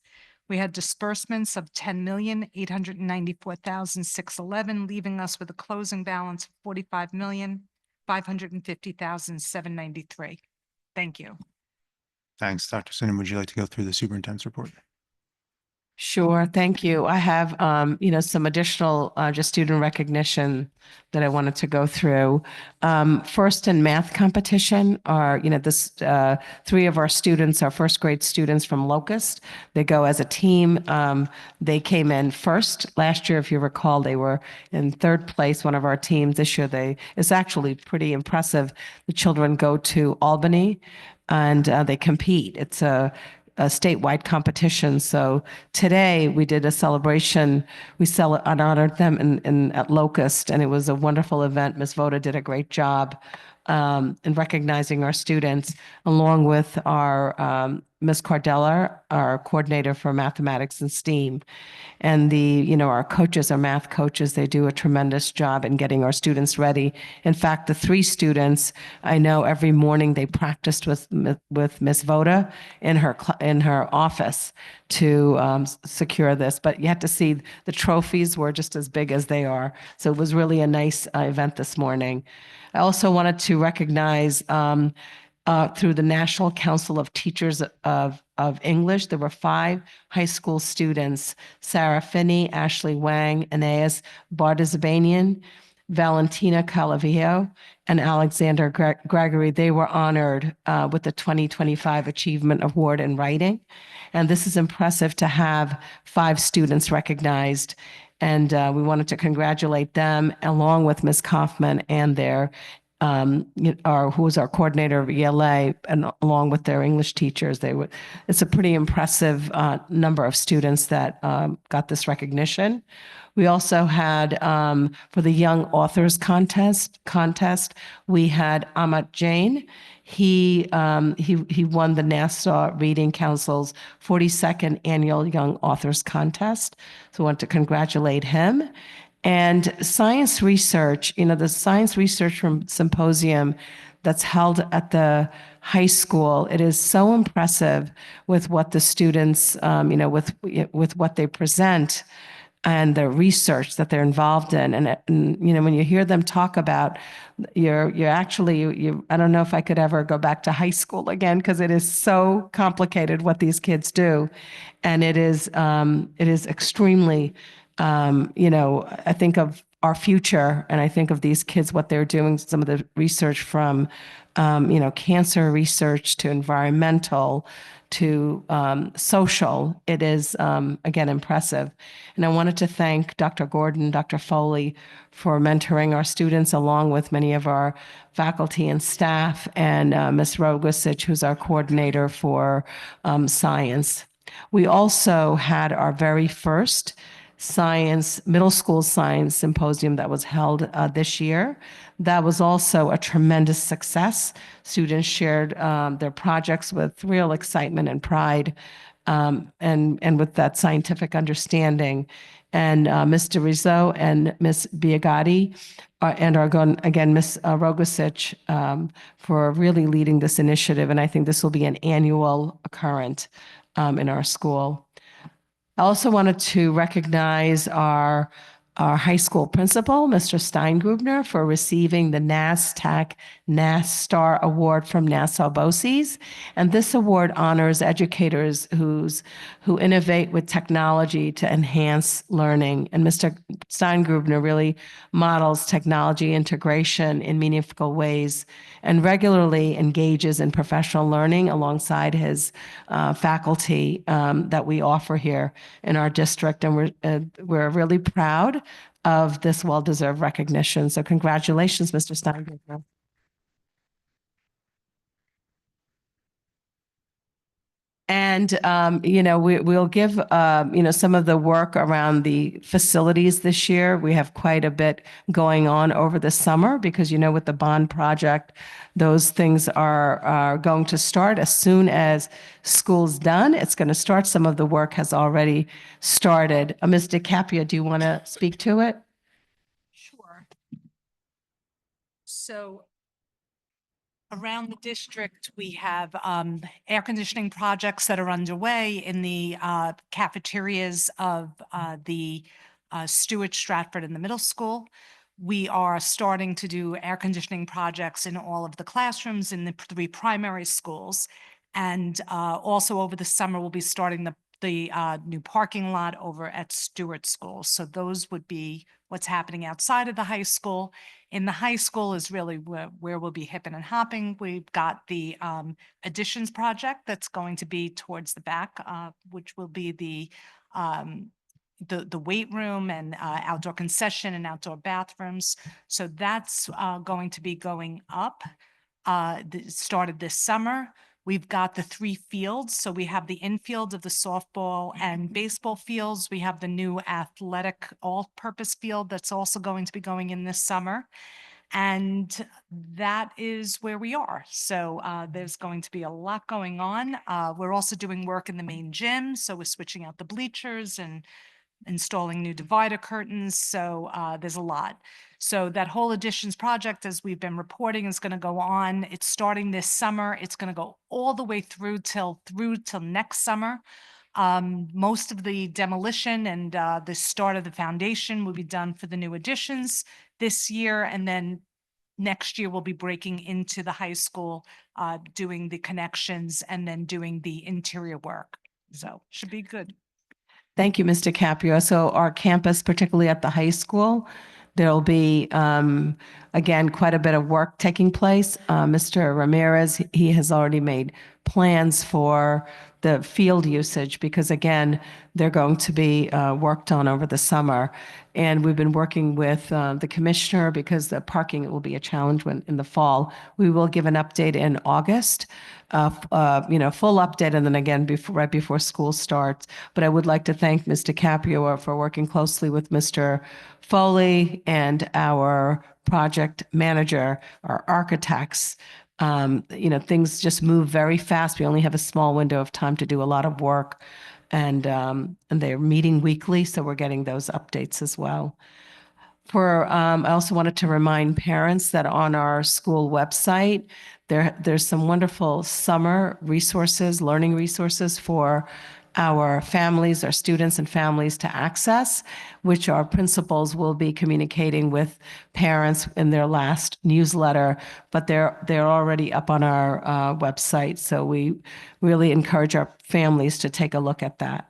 We had disbursements of 10,894,611, leaving us with a closing balance of 45,550,793. Thank you. Thanks. Dr. Sinha, would you like to go through the superintendent's report? Sure, thank you. I have, some additional just student recognition that I wanted to go through. First in math competition are, three of our students, our first grade students from Locust. They go as a team. They came in first. Last year, if you recall, they were in third place, one of our teams. This year, it's actually pretty impressive. The children go to Albany and they compete. It's a statewide competition. So today we did a celebration. We honored them at Locust, and it was a wonderful event. Ms. Voda did a great job in recognizing our students, along with our Ms. Cardella, our coordinator for mathematics and STEAM. And our coaches, our math coaches, they do a tremendous job in getting our students ready. In fact, the 3 students, I know every morning they practiced with Ms. Voda in her office to secure this. But you had to see the trophies were just as big as they are. So it was really a nice event this morning. I also wanted to recognize through the National Council of Teachers of English, there were 5 high school students, Sarah Finney, Ashley Wang, Aeneas Bardizabanian, Valentina Calavio, and Alexander Gregory. They were honored with the 2025 Achievement Award in Writing. And this is impressive to have 5 students recognized. And we wanted to congratulate them along with Ms. Kaufman and their who was our coordinator of ELA, and along with their English teachers. It's a pretty impressive number of students that got this recognition. We also had, for the Young Authors Contest, we had Amat Jain. He won the Nassau Reading Council's 42nd Annual Young Authors Contest. So I want to congratulate him. And science research, the Science Research Symposium that's held at the high school, it is so impressive with what the students, with what they present and the research that they're involved in. And when you hear them talk about, you're actually, I don't know if I could ever go back to high school again, because it is so complicated what these kids do. And it is extremely, I think of our future, and I think of these kids, what they're doing, some of the research from, cancer research to environmental to social. It is, again, impressive. And I wanted to thank Dr. Gordon, Dr. Foley for mentoring our students, along with many of our faculty and staff, and Ms. Rogusich, who's our coordinator for science. We also had our very first middle school science symposium that was held this year. That was also a tremendous success. Students shared their projects with real excitement and pride, and with that scientific understanding. And Mr. Rizzo and Ms. Biagatti, and again, Ms. Rogusich, for really leading this initiative. And I think this will be an annual occurrence in our school. I also wanted to recognize our high school principal, Mr. Steingrubner, for receiving the NASTAC NASSTAR Award from Nassau BOCES. And this award honors educators who innovate with technology to enhance learning. And Mr. Steingrubner really models technology integration in meaningful ways and regularly engages in professional learning alongside his faculty that we offer here in our district. And we're really proud of this well-deserved recognition. So congratulations, Mr. Steingrubner. And, we'll give, some of the work around the facilities this year. We have quite a bit going on over the summer because, with the bond project, those things are going to start as soon as school's done. It's going to start. Some of the work has already started. Ms. DeCapria, do you want to speak to it? Sure. So around the district, we have air conditioning projects that are underway in the cafeterias of the Stewart, Stratford, and the middle school. We are starting to do air conditioning projects in all of the classrooms in the 3 primary schools. And also over the summer, we'll be starting the new parking lot over at Stewart School. So those would be what's happening outside of the high school. In the high school is really where we'll be hipping and hopping. We've got the additions project that's going to be towards the back, which will be the weight room and outdoor concession and outdoor bathrooms. So that's going to be going up. Started this summer. We've got the 3 fields. So we have the infield of the softball and baseball fields. We have the new athletic all-purpose field that's also going to be going in this summer. And that is where we are. So there's going to be a lot going on. We're also doing work in the main gym. So we're switching out the bleachers and installing new divider curtains. So there's a lot. So that whole additions project, as we've been reporting, is going to go on. It's starting this summer. It's going to go all the way through till next summer. Most of the demolition and the start of the foundation will be done for the new additions this year. And then next year, we'll be breaking into the high school, doing the connections and then doing the interior work. So should be good. Thank you, Mr. Caprio. So our campus, particularly at the high school, there'll be, again, quite a bit of work taking place. Mr. Ramirez, he has already made plans for the field usage because, again, they're going to be worked on over the summer. And we've been working with the commissioner because the parking will be a challenge in the fall. We will give an update in August, full update, and then again right before school starts. But I would like to thank Mr. Caprio for working closely with Mr. Foley and our project manager, our architects. Things just move very fast. We only have a small window of time to do a lot of work. And they're meeting weekly, so we're getting those updates as well. I also wanted to remind parents that on our school website, there's some wonderful summer resources, learning resources for our families, our students and families to access, which our principals will be communicating with parents in their last newsletter, but they're already up on our website. So we really encourage our families to take a look at that.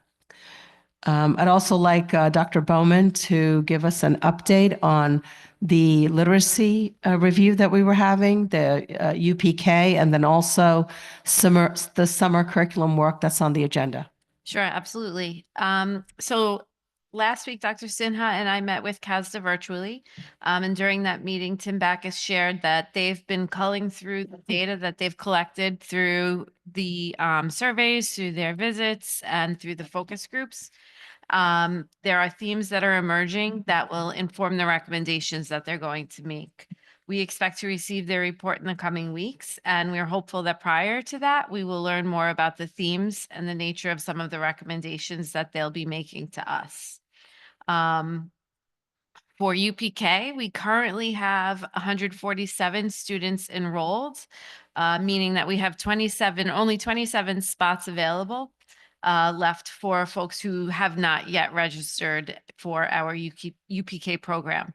I'd also like Dr. Bowman to give us an update on the literacy review that we were having, the UPK, and then also the summer curriculum work that's on the agenda. Sure, absolutely. So last week, Dr. Sinha and I met with CASDA virtually. And during that meeting, Tim Backus shared that they've been culling through the data that they've collected through the surveys, through their visits, and through the focus groups. There are themes that are emerging that will inform the recommendations that they're going to make. We expect to receive their report in the coming weeks, and we're hopeful that prior to that, we will learn more about the themes and the nature of some of the recommendations that they'll be making to us. For UPK, we currently have 147 students enrolled, meaning that we have only 27 spots available left for folks who have not yet registered for our UPK program.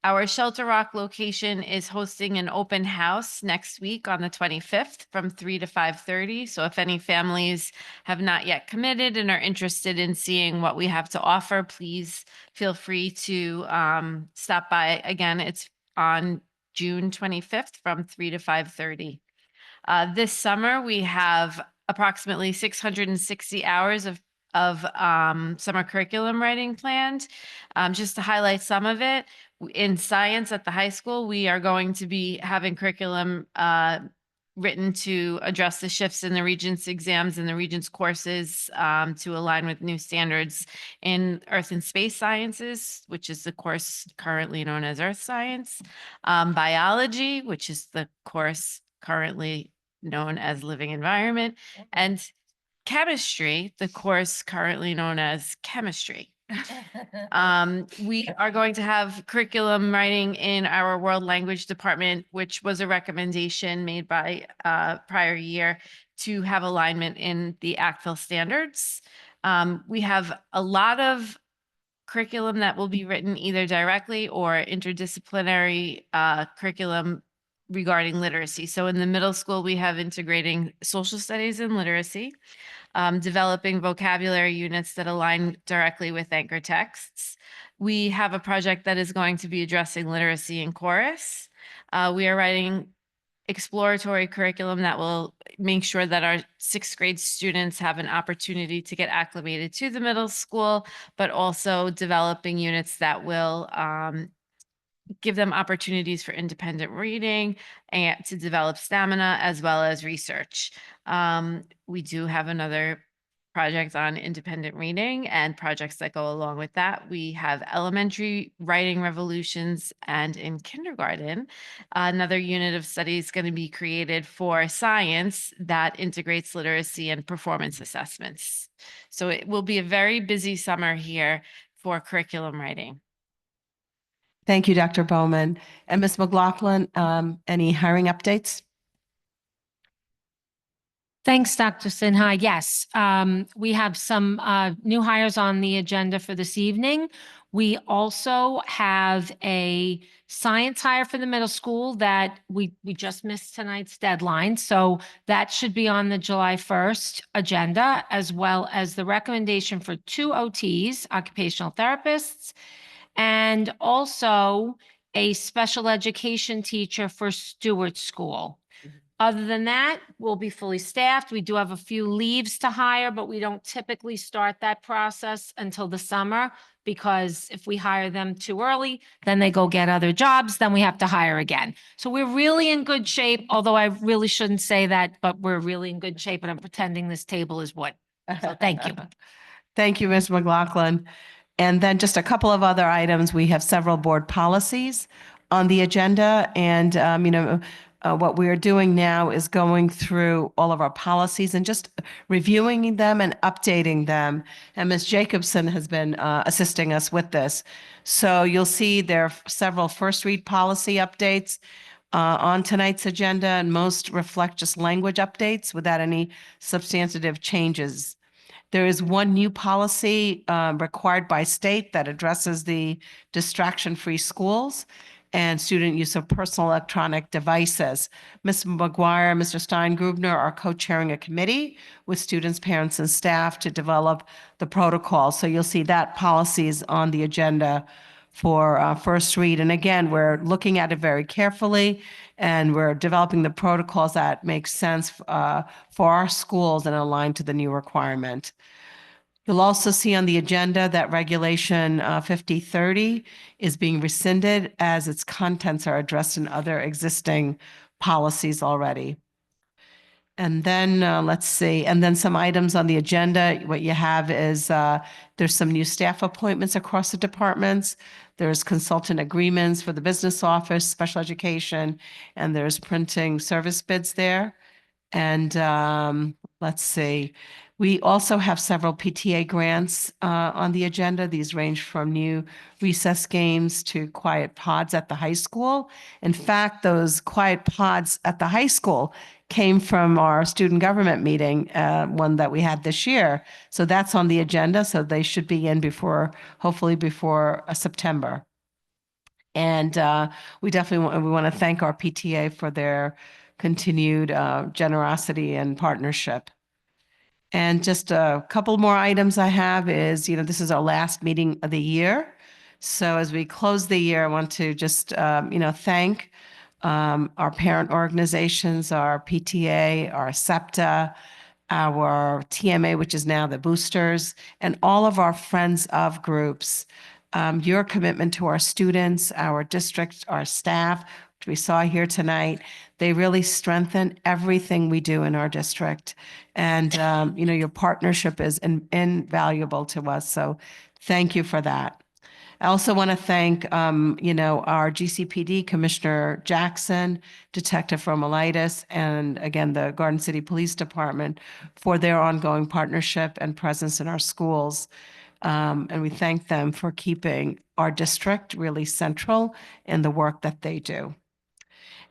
Our Shelter Rock location is hosting an open house next week on the 25th from 3 to 5:30. So if any families have not yet committed and are interested in seeing what we have to offer, please feel free to stop by. Again, it's on June 25th from 3 to 5:30. This summer, we have approximately 660 hours of summer curriculum writing planned. Just to highlight some of it, in science at the high school, we are going to be having curriculum written to address the shifts in the Regents exams and the Regents courses to align with new standards in Earth and Space Sciences, which is the course currently known as Earth Science, biology, which is the course currently known as Living Environment, and chemistry, the course currently known as chemistry. We are going to have curriculum writing in our world language department, which was a recommendation made by prior year to have alignment in the ACTFL standards. We have a lot of curriculum that will be written either directly or interdisciplinary curriculum regarding literacy. So in the middle school, we have integrating social studies and literacy, developing vocabulary units that align directly with anchor texts. We have a project that is going to be addressing literacy in chorus. We are writing exploratory curriculum that will make sure that our 6th grade students have an opportunity to get acclimated to the middle school, but also developing units that will give them opportunities for independent reading and to develop stamina as well as research. We do have another project on independent reading and projects that go along with that. We have elementary writing revolutions, and in kindergarten, another unit of study is going to be created for science that integrates literacy and performance assessments. So it will be a very busy summer here for curriculum writing. Thank you, Dr. Bowman. And Ms. McLaughlin, any hiring updates? Thanks, Dr. Sinha. Yes, we have some new hires on the agenda for this evening. We also have a science hire for the middle school that we just missed tonight's deadline. So that should be on the July 1st agenda, as well as the recommendation for 2 OTs, occupational therapists, and also a special education teacher for Stewart School. Other than that, we'll be fully staffed. We do have a few leaves to hire, but we don't typically start that process until the summer, because if we hire them too early, then they go get other jobs, then we have to hire again. So we're really in good shape, although I really shouldn't say that, but we're really in good shape, and I'm pretending this table is wood. So thank you. Thank you, Ms. McLaughlin. And then just a couple of other items. We have several board policies on the agenda, and what we're doing now is going through all of our policies and just reviewing them and updating them. And Ms. Jacobson has been assisting us with this. So you'll see there are several first read policy updates on tonight's agenda, and most reflect just language updates without any substantive changes. There is one new policy required by state that addresses the distraction-free schools and student use of personal electronic devices. Ms. McGuire, Mr. Stein-Grubner are co-chairing a committee with students, parents, and staff to develop the protocol. So you'll see that policy is on the agenda for first read. And again, we're looking at it very carefully, and we're developing the protocols that make sense for our schools and align to the new requirement. You'll also see on the agenda that Regulation 5030 is being rescinded as its contents are addressed in other existing policies already. And then let's see, and then some items on the agenda. What you have is there's some new staff appointments across the departments. There's consultant agreements for the business office, special education, and there's printing service bids there. And let's see. We also have several PTA grants on the agenda. These range from new recess games to quiet pods at the high school. In fact, those quiet pods at the high school came from our student government meeting, one that we had this year. So that's on the agenda. So they should be in hopefully before September. And we definitely want to thank our PTA for their continued generosity and partnership. And just a couple more items I have is, this is our last meeting of the year. So as we close the year, I want to just, thank our parent organizations, our PTA, our SEPTA, our TMA, which is now the Boosters, and all of our Friends of groups. Your commitment to our students, our district, our staff, which we saw here tonight, they really strengthen everything we do in our district. And, your partnership is invaluable to us. So thank you for that. I also want to thank, our GCPD Commissioner Jackson, Detective Romalitis, and again, the Garden City Police Department for their ongoing partnership and presence in our schools. And we thank them for keeping our district really central in the work that they do.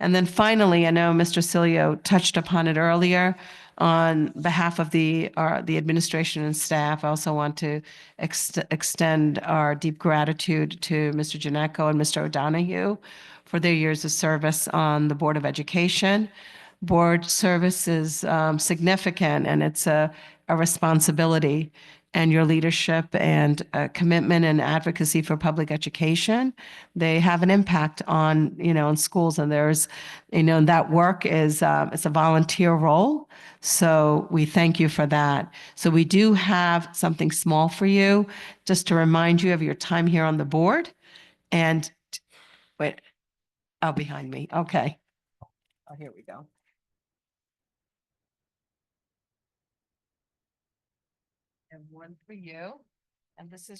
And then finally, I know Mr. Cilio touched upon it earlier. On behalf of the administration and staff, I also want to extend our deep gratitude to Mr. Janeco and Mr. O'Donoghue for their years of service on the Board of Education. Board service is significant, and it's a responsibility. And your leadership and commitment and advocacy for public education, they have an impact on, on schools. And there's, that work is, it's a volunteer role. So we thank you for that. So we do have something small for you, just to remind you of your time here on the board. And wait, behind me. Okay. Oh, here we go. And one for you. And this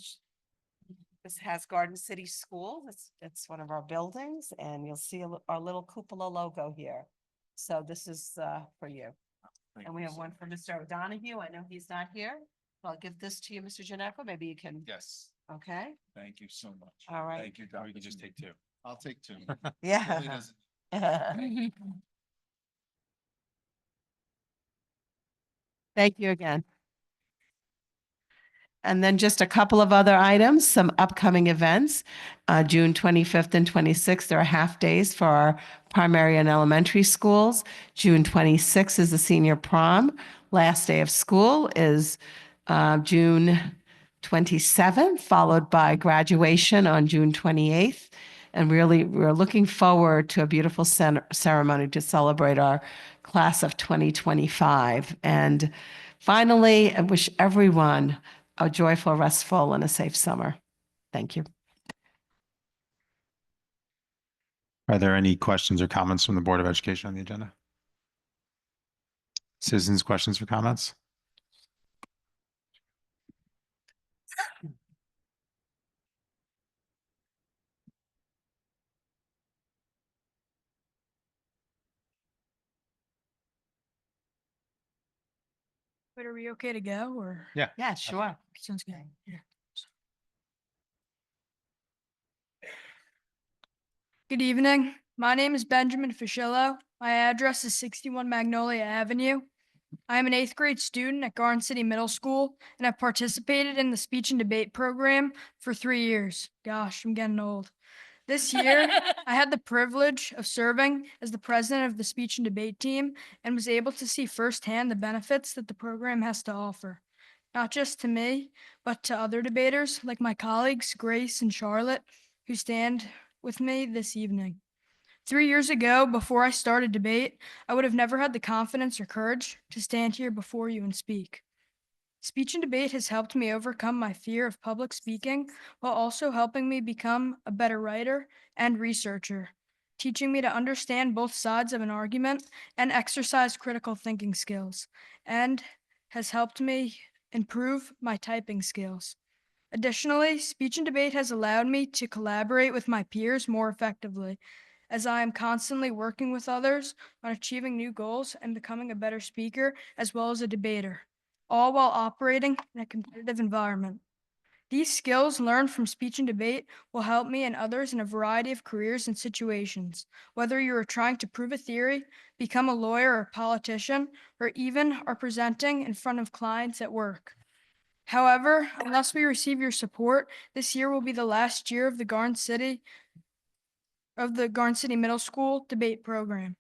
has Garden City School. It's one of our buildings, and you'll see our little cupola logo here. So this is for you. And we have one for Mr. O'Donoghue. I know he's not here. I'll give this to you, Mr. Janeco. Maybe you can. Yes, Okay, thank you so much. all right. Thank you, Or Dr. you can just take two. I'll take two. Yeah. Really doesn't- Thank you again. And then just a couple of other items, some upcoming events. June 25th and 26th, there are half days for our primary and elementary schools. June 26th is the senior prom. Last day of school is June 27th, followed by graduation on June 28th. And really, we're looking forward to a beautiful ceremony to celebrate our class of 2025. And finally, I wish everyone a joyful, restful, and a safe summer. Thank you. Are there any questions or comments from the Board of Education on the agenda? Citizens, questions or comments? But are we okay to go or? Yeah, sure. Sounds good. Yeah. Good evening. My name is Benjamin Fischello. My address is 61 Magnolia Avenue. I am an 8th grade student at Garden City Middle School and have participated in the speech and debate program for 3 years. Gosh, I'm getting old. This year, I had the privilege of serving as the president of the speech and debate team and was able to see firsthand the benefits that the program has to offer. Not just to me, but to other debaters like my colleagues, Grace and Charlotte, who stand with me this evening. 3 years ago, before I started debate, I would have never had the confidence or courage to stand here before you and speak. Speech and debate has helped me overcome my fear of public speaking while also helping me become a better writer and researcher, teaching me to understand both sides of an argument and exercise critical thinking skills, and has helped me improve my typing skills. Additionally, speech and debate has allowed me to collaborate with my peers more effectively, as I am constantly working with others on achieving new goals and becoming a better speaker as well as a debater, all while operating in a competitive environment. These skills learned from speech and debate will help me and others in a variety of careers and situations, whether you are trying to prove a theory, become a lawyer or politician, or even are presenting in front of clients at work. However, unless we receive your support, this year will be the last year of the Garden City Middle School debate program.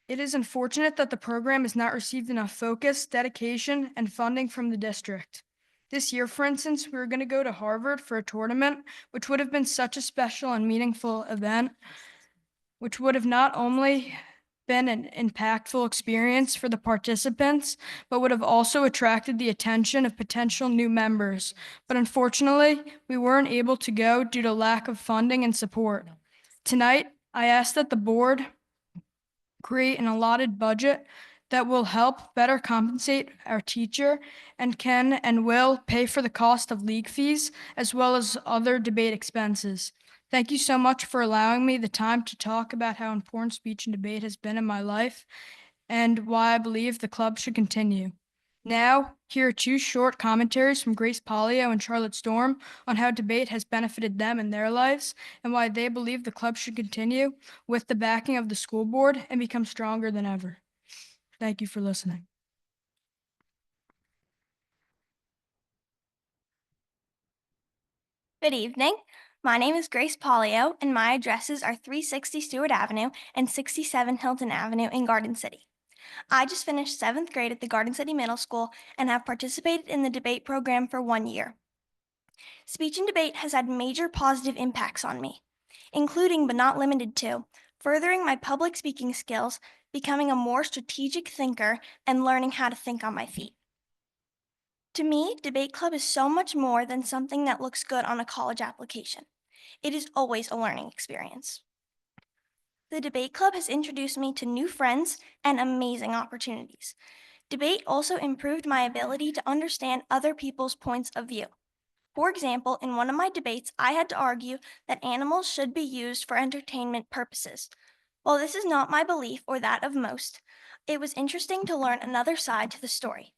It is unfortunate that the program has not received enough focus, dedication, and funding from the district. This year, for instance, we were going to go to Harvard for a tournament, which would have been such a special and meaningful event, which would have not only been an impactful experience for the participants, but would have also attracted the attention of potential new members. But unfortunately, we weren't able to go due to lack of funding and support. Tonight, I ask that the board create an allotted budget that will help better compensate our teacher and can and will pay for the cost of league fees as well as other debate expenses. Thank you so much for allowing me the time to talk about how important speech and debate has been in my life and why I believe the club should continue. Now, here are 2 short commentaries from Grace Polio and Charlotte Storm on how debate has benefited them in their lives and why they believe the club should continue with the backing of the school board and become stronger than ever. Thank you for listening. Good evening. My name is Grace Polio, and my addresses are 360 Stewart Avenue and 67 Hilton Avenue in Garden City. I just finished 7th grade at the Garden City Middle School and have participated in the debate program for 1 year. Speech and debate has had major positive impacts on me, including but not limited to furthering my public speaking skills, becoming a more strategic thinker, and learning how to think on my feet. To me, Debate Club is so much more than something that looks good on a college application. It is always a learning experience. The Debate Club has introduced me to new friends and amazing opportunities. Debate also improved my ability to understand other people's points of view. For example, in one of my debates, I had to argue that animals should be used for entertainment purposes. While this is not my belief or that of most, it was interesting to learn another side to the story.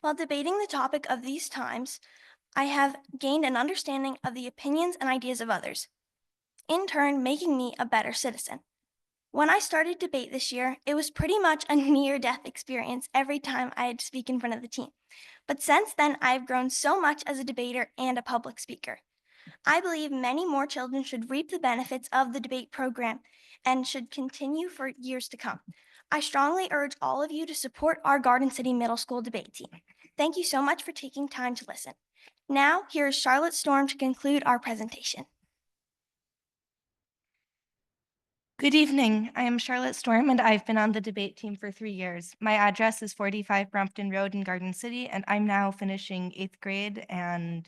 While debating the topic of these times, I have gained an understanding of the opinions and ideas of others, in turn making me a better citizen. When I started debate this year, it was pretty much a near-death experience every time I had to speak in front of the team. But since then, I've grown so much as a debater and a public speaker. I believe many more children should reap the benefits of the debate program and should continue for years to come. I strongly urge all of you to support our Garden City Middle School debate team. Thank you so much for taking time to listen. Now, here is Charlotte Storm to conclude our presentation. Good evening. I am Charlotte Storm, and I've been on the debate team for 3 years. My address is 45 Brompton Road in Garden City, and I'm now finishing 8th grade and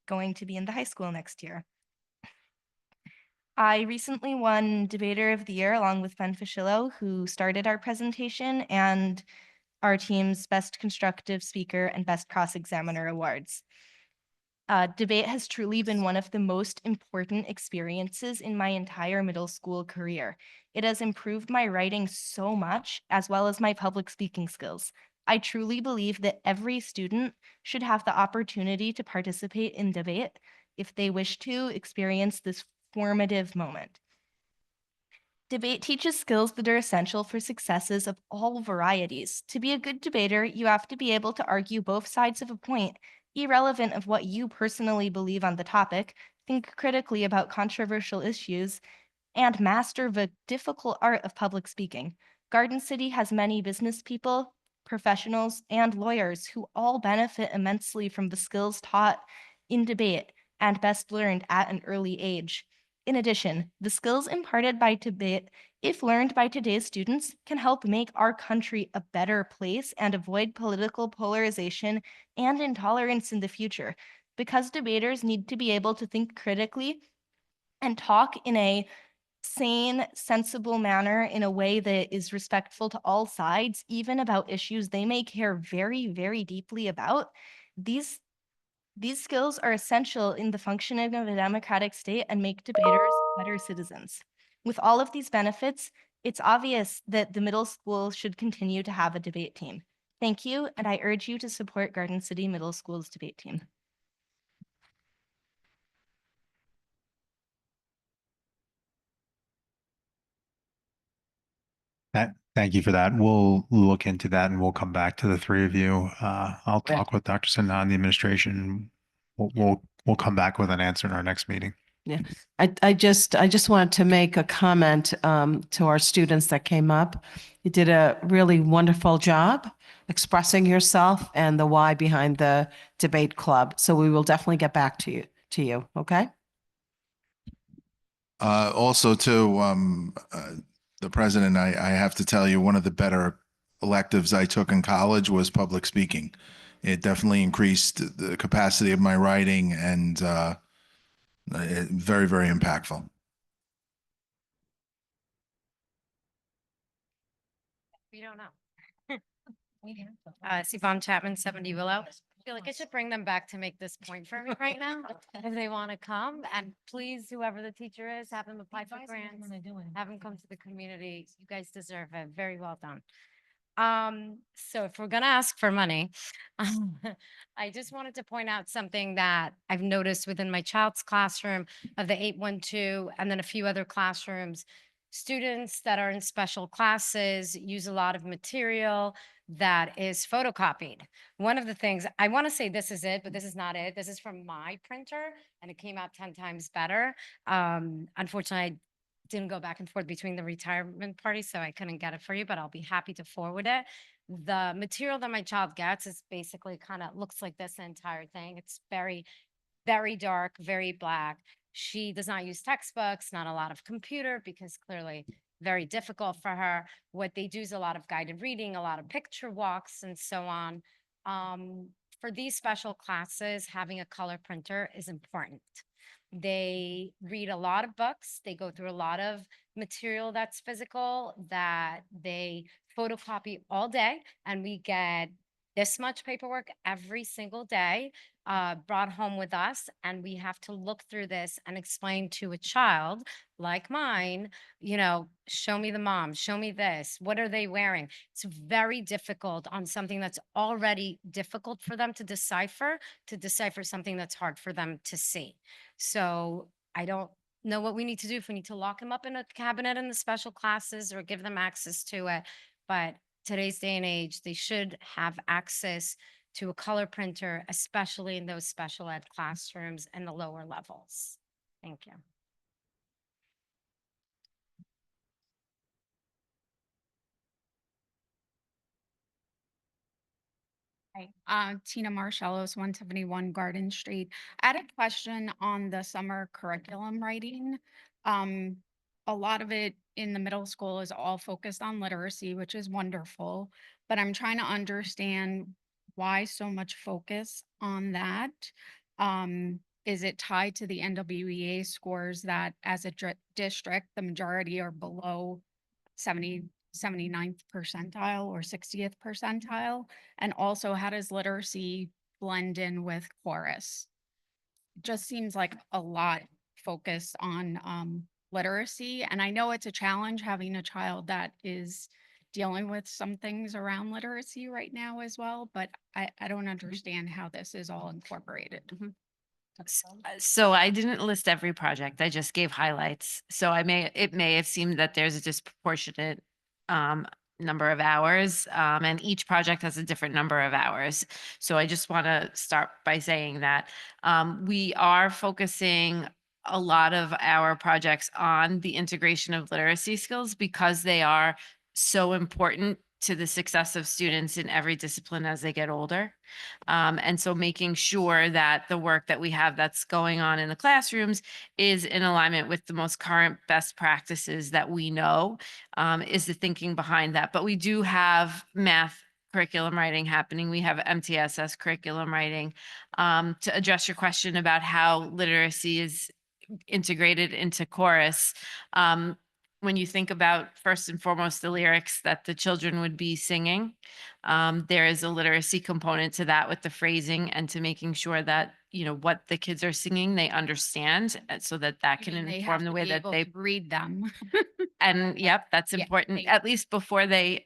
going to be in the high school next year. I recently won Debater of the Year along with Ben Fischillo, who started our presentation, and our team's Best Constructive Speaker and Best Cross-Examiner awards. Debate has truly been one of the most important experiences in my entire middle school career. It has improved my writing so much, as well as my public speaking skills. I truly believe that every student should have the opportunity to participate in debate if they wish to experience this formative moment. Debate teaches skills that are essential for successes of all varieties. To be a good debater, you have to be able to argue both sides of a point, irrelevant of what you personally believe on the topic, think critically about controversial issues, and master the difficult art of public speaking. Garden City has many business people, professionals, and lawyers who all benefit immensely from the skills taught in debate and best learned at an early age. In addition, the skills imparted by debate, if learned by today's students, can help make our country a better place and avoid political polarization and intolerance in the future. Because debaters need to be able to think critically and talk in a sane, sensible manner in a way that is respectful to all sides, even about issues they may care very, very deeply about. These skills are essential in the functioning of a democratic state and make debaters better citizens. With all of these benefits, it's obvious that the middle school should continue to have a debate team. Thank you, and I urge you to support Garden City Middle School's debate team. Thank you for that. We'll look into that and we'll come back to the three of you. I'll talk with Dr. Sinha and the administration. We'll come back with an answer in our next meeting. Yeah, I just wanted to make a comment to our students that came up. You did a really wonderful job expressing yourself and the why behind the debate club. So we will definitely get back to you. Okay. Also, too, the president, I have to tell you, one of the better electives I took in college was public speaking. It definitely increased the capacity of my writing and very, very impactful. We don't know. Yvonne Chapman, 70 Willow. I feel like I should bring them back to make this point for me right now, if they want to come. And please, whoever the teacher is, have them apply for grants, have them come to the community. You guys deserve it. Very well done. So if we're gonna ask for money, I just wanted to point out something that I've noticed within my child's classroom of the 812 and then a few other classrooms. Students that are in special classes use a lot of material that is photocopied. One of the things, I want to say this is it, but this is not it. This is from my printer and it came out 10 times better. Unfortunately, I didn't go back and forth between the retirement parties, so I couldn't get it for you, but I'll be happy to forward it. The material that my child gets is basically kind of looks like this entire thing. It's very, very dark, very black. She does not use textbooks, not a lot of computer because clearly very difficult for her. What they do is a lot of guided reading, a lot of picture walks and so on. For these special classes, having a color printer is important. They read a lot of books. They go through a lot of material that's physical that they photocopy all day, and we get this much paperwork every single day brought home with us, and we have to look through this and explain to a child like mine, show me the mom, show me this, what are they wearing? It's very difficult on something that's already difficult for them to decipher something that's hard for them to see. So I don't know what we need to do, if we need to lock them up in a cabinet in the special classes or give them access to it. But today's day and age, they should have access to a color printer, especially in those special ed classrooms and the lower levels. Thank you. Hi, Tina Marcellos, 171 Garden Street. I had a question on the summer curriculum writing. A lot of it in the middle school is all focused on literacy, which is wonderful, but I'm trying to understand why so much focus on that. Is it tied to the NWEA scores that as a district, the majority are below 79th percentile or 60th percentile? And also, how does literacy blend in with chorus? It just seems like a lot focused on literacy. And I know it's a challenge having a child that is dealing with some things around literacy right now as well, but I don't understand how this is all incorporated. So I didn't list every project. I just gave highlights. So it may have seemed that there's a disproportionate number of hours, and each project has a different number of hours. So I just want to start by saying that we are focusing a lot of our projects on the integration of literacy skills because they are so important to the success of students in every discipline as they get older. And so making sure that the work that we have that's going on in the classrooms is in alignment with the most current best practices that we know is the thinking behind that. But we do have math curriculum writing happening. We have MTSS curriculum writing. To address your question about how literacy is integrated into chorus, when you think about first and foremost the lyrics that the children would be singing, there is a literacy component to that with the phrasing and to making sure that what the kids are singing they understand, so that can inform the way that they read them. And yep, that's important, at least before they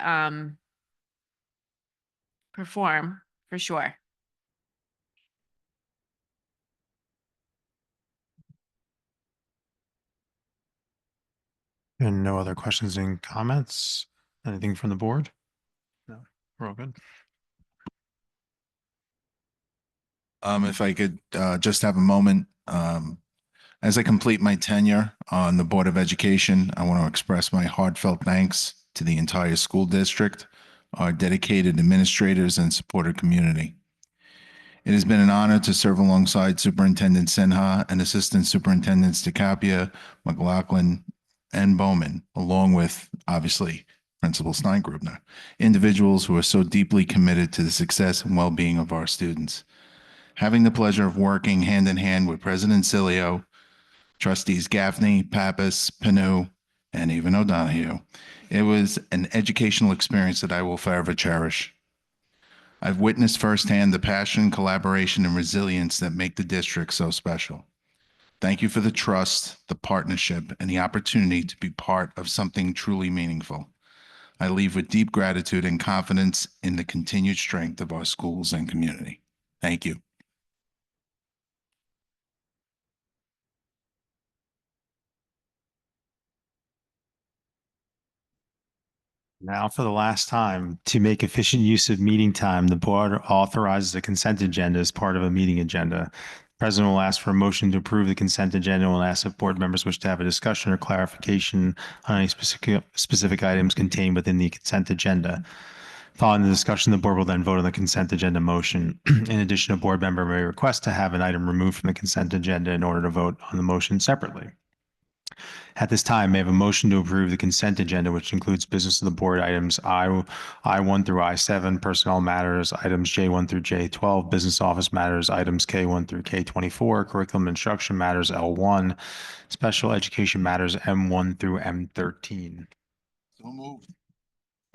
perform, for sure. And no other questions and comments? Anything from the board? No, we're all good. If I could just have a moment, as I complete my tenure on the Board of Education, I want to express my heartfelt thanks to the entire school district, our dedicated administrators and supportive community. It has been an honor to serve alongside Superintendent Sinha and Assistant Superintendents DeCapia, McLaughlin, and Bowman, along with, obviously, Principal Steingrubner, individuals who are so deeply committed to the success and well-being of our students. Having the pleasure of working hand in hand with President Cilio, Trustees Gaffney, Pappas, Panu, and even O'Donohue, it was an educational experience that I will forever cherish. I've witnessed firsthand the passion, collaboration, and resilience that make the district so special. Thank you for the trust, the partnership, and the opportunity to be part of something truly meaningful. I leave with deep gratitude and confidence in the continued strength of our schools and community. Thank you. Now, for the last time, to make efficient use of meeting time, the board authorizes a consent agenda as part of a meeting agenda. President will ask for a motion to approve the consent agenda and will ask if board members wish to have a discussion or clarification on any specific items contained within the consent agenda. Following the discussion, the board will then vote on the consent agenda motion. In addition, a board member may request to have an item removed from the consent agenda in order to vote on the motion separately. At this time, may I have a motion to approve the consent agenda, which includes business of the board items I1 through I7, personnel matters, items J1 through J12, business office matters, items K1 through K24, curriculum instruction matters L1, special education matters M1 through M13. So moved.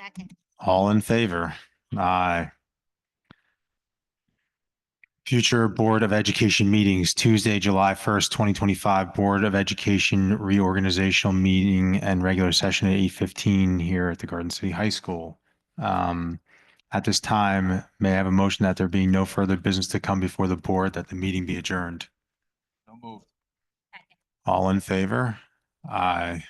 Second. All in favor? Aye. Future Board of Education meetings, Tuesday, July 1st, 2025, Board of Education reorganizational meeting and regular session at 8:15 here at the Garden City High School. At this time, may I have a motion that there being no further business to come before the board, that the meeting be adjourned? So moved. All in favor? Aye.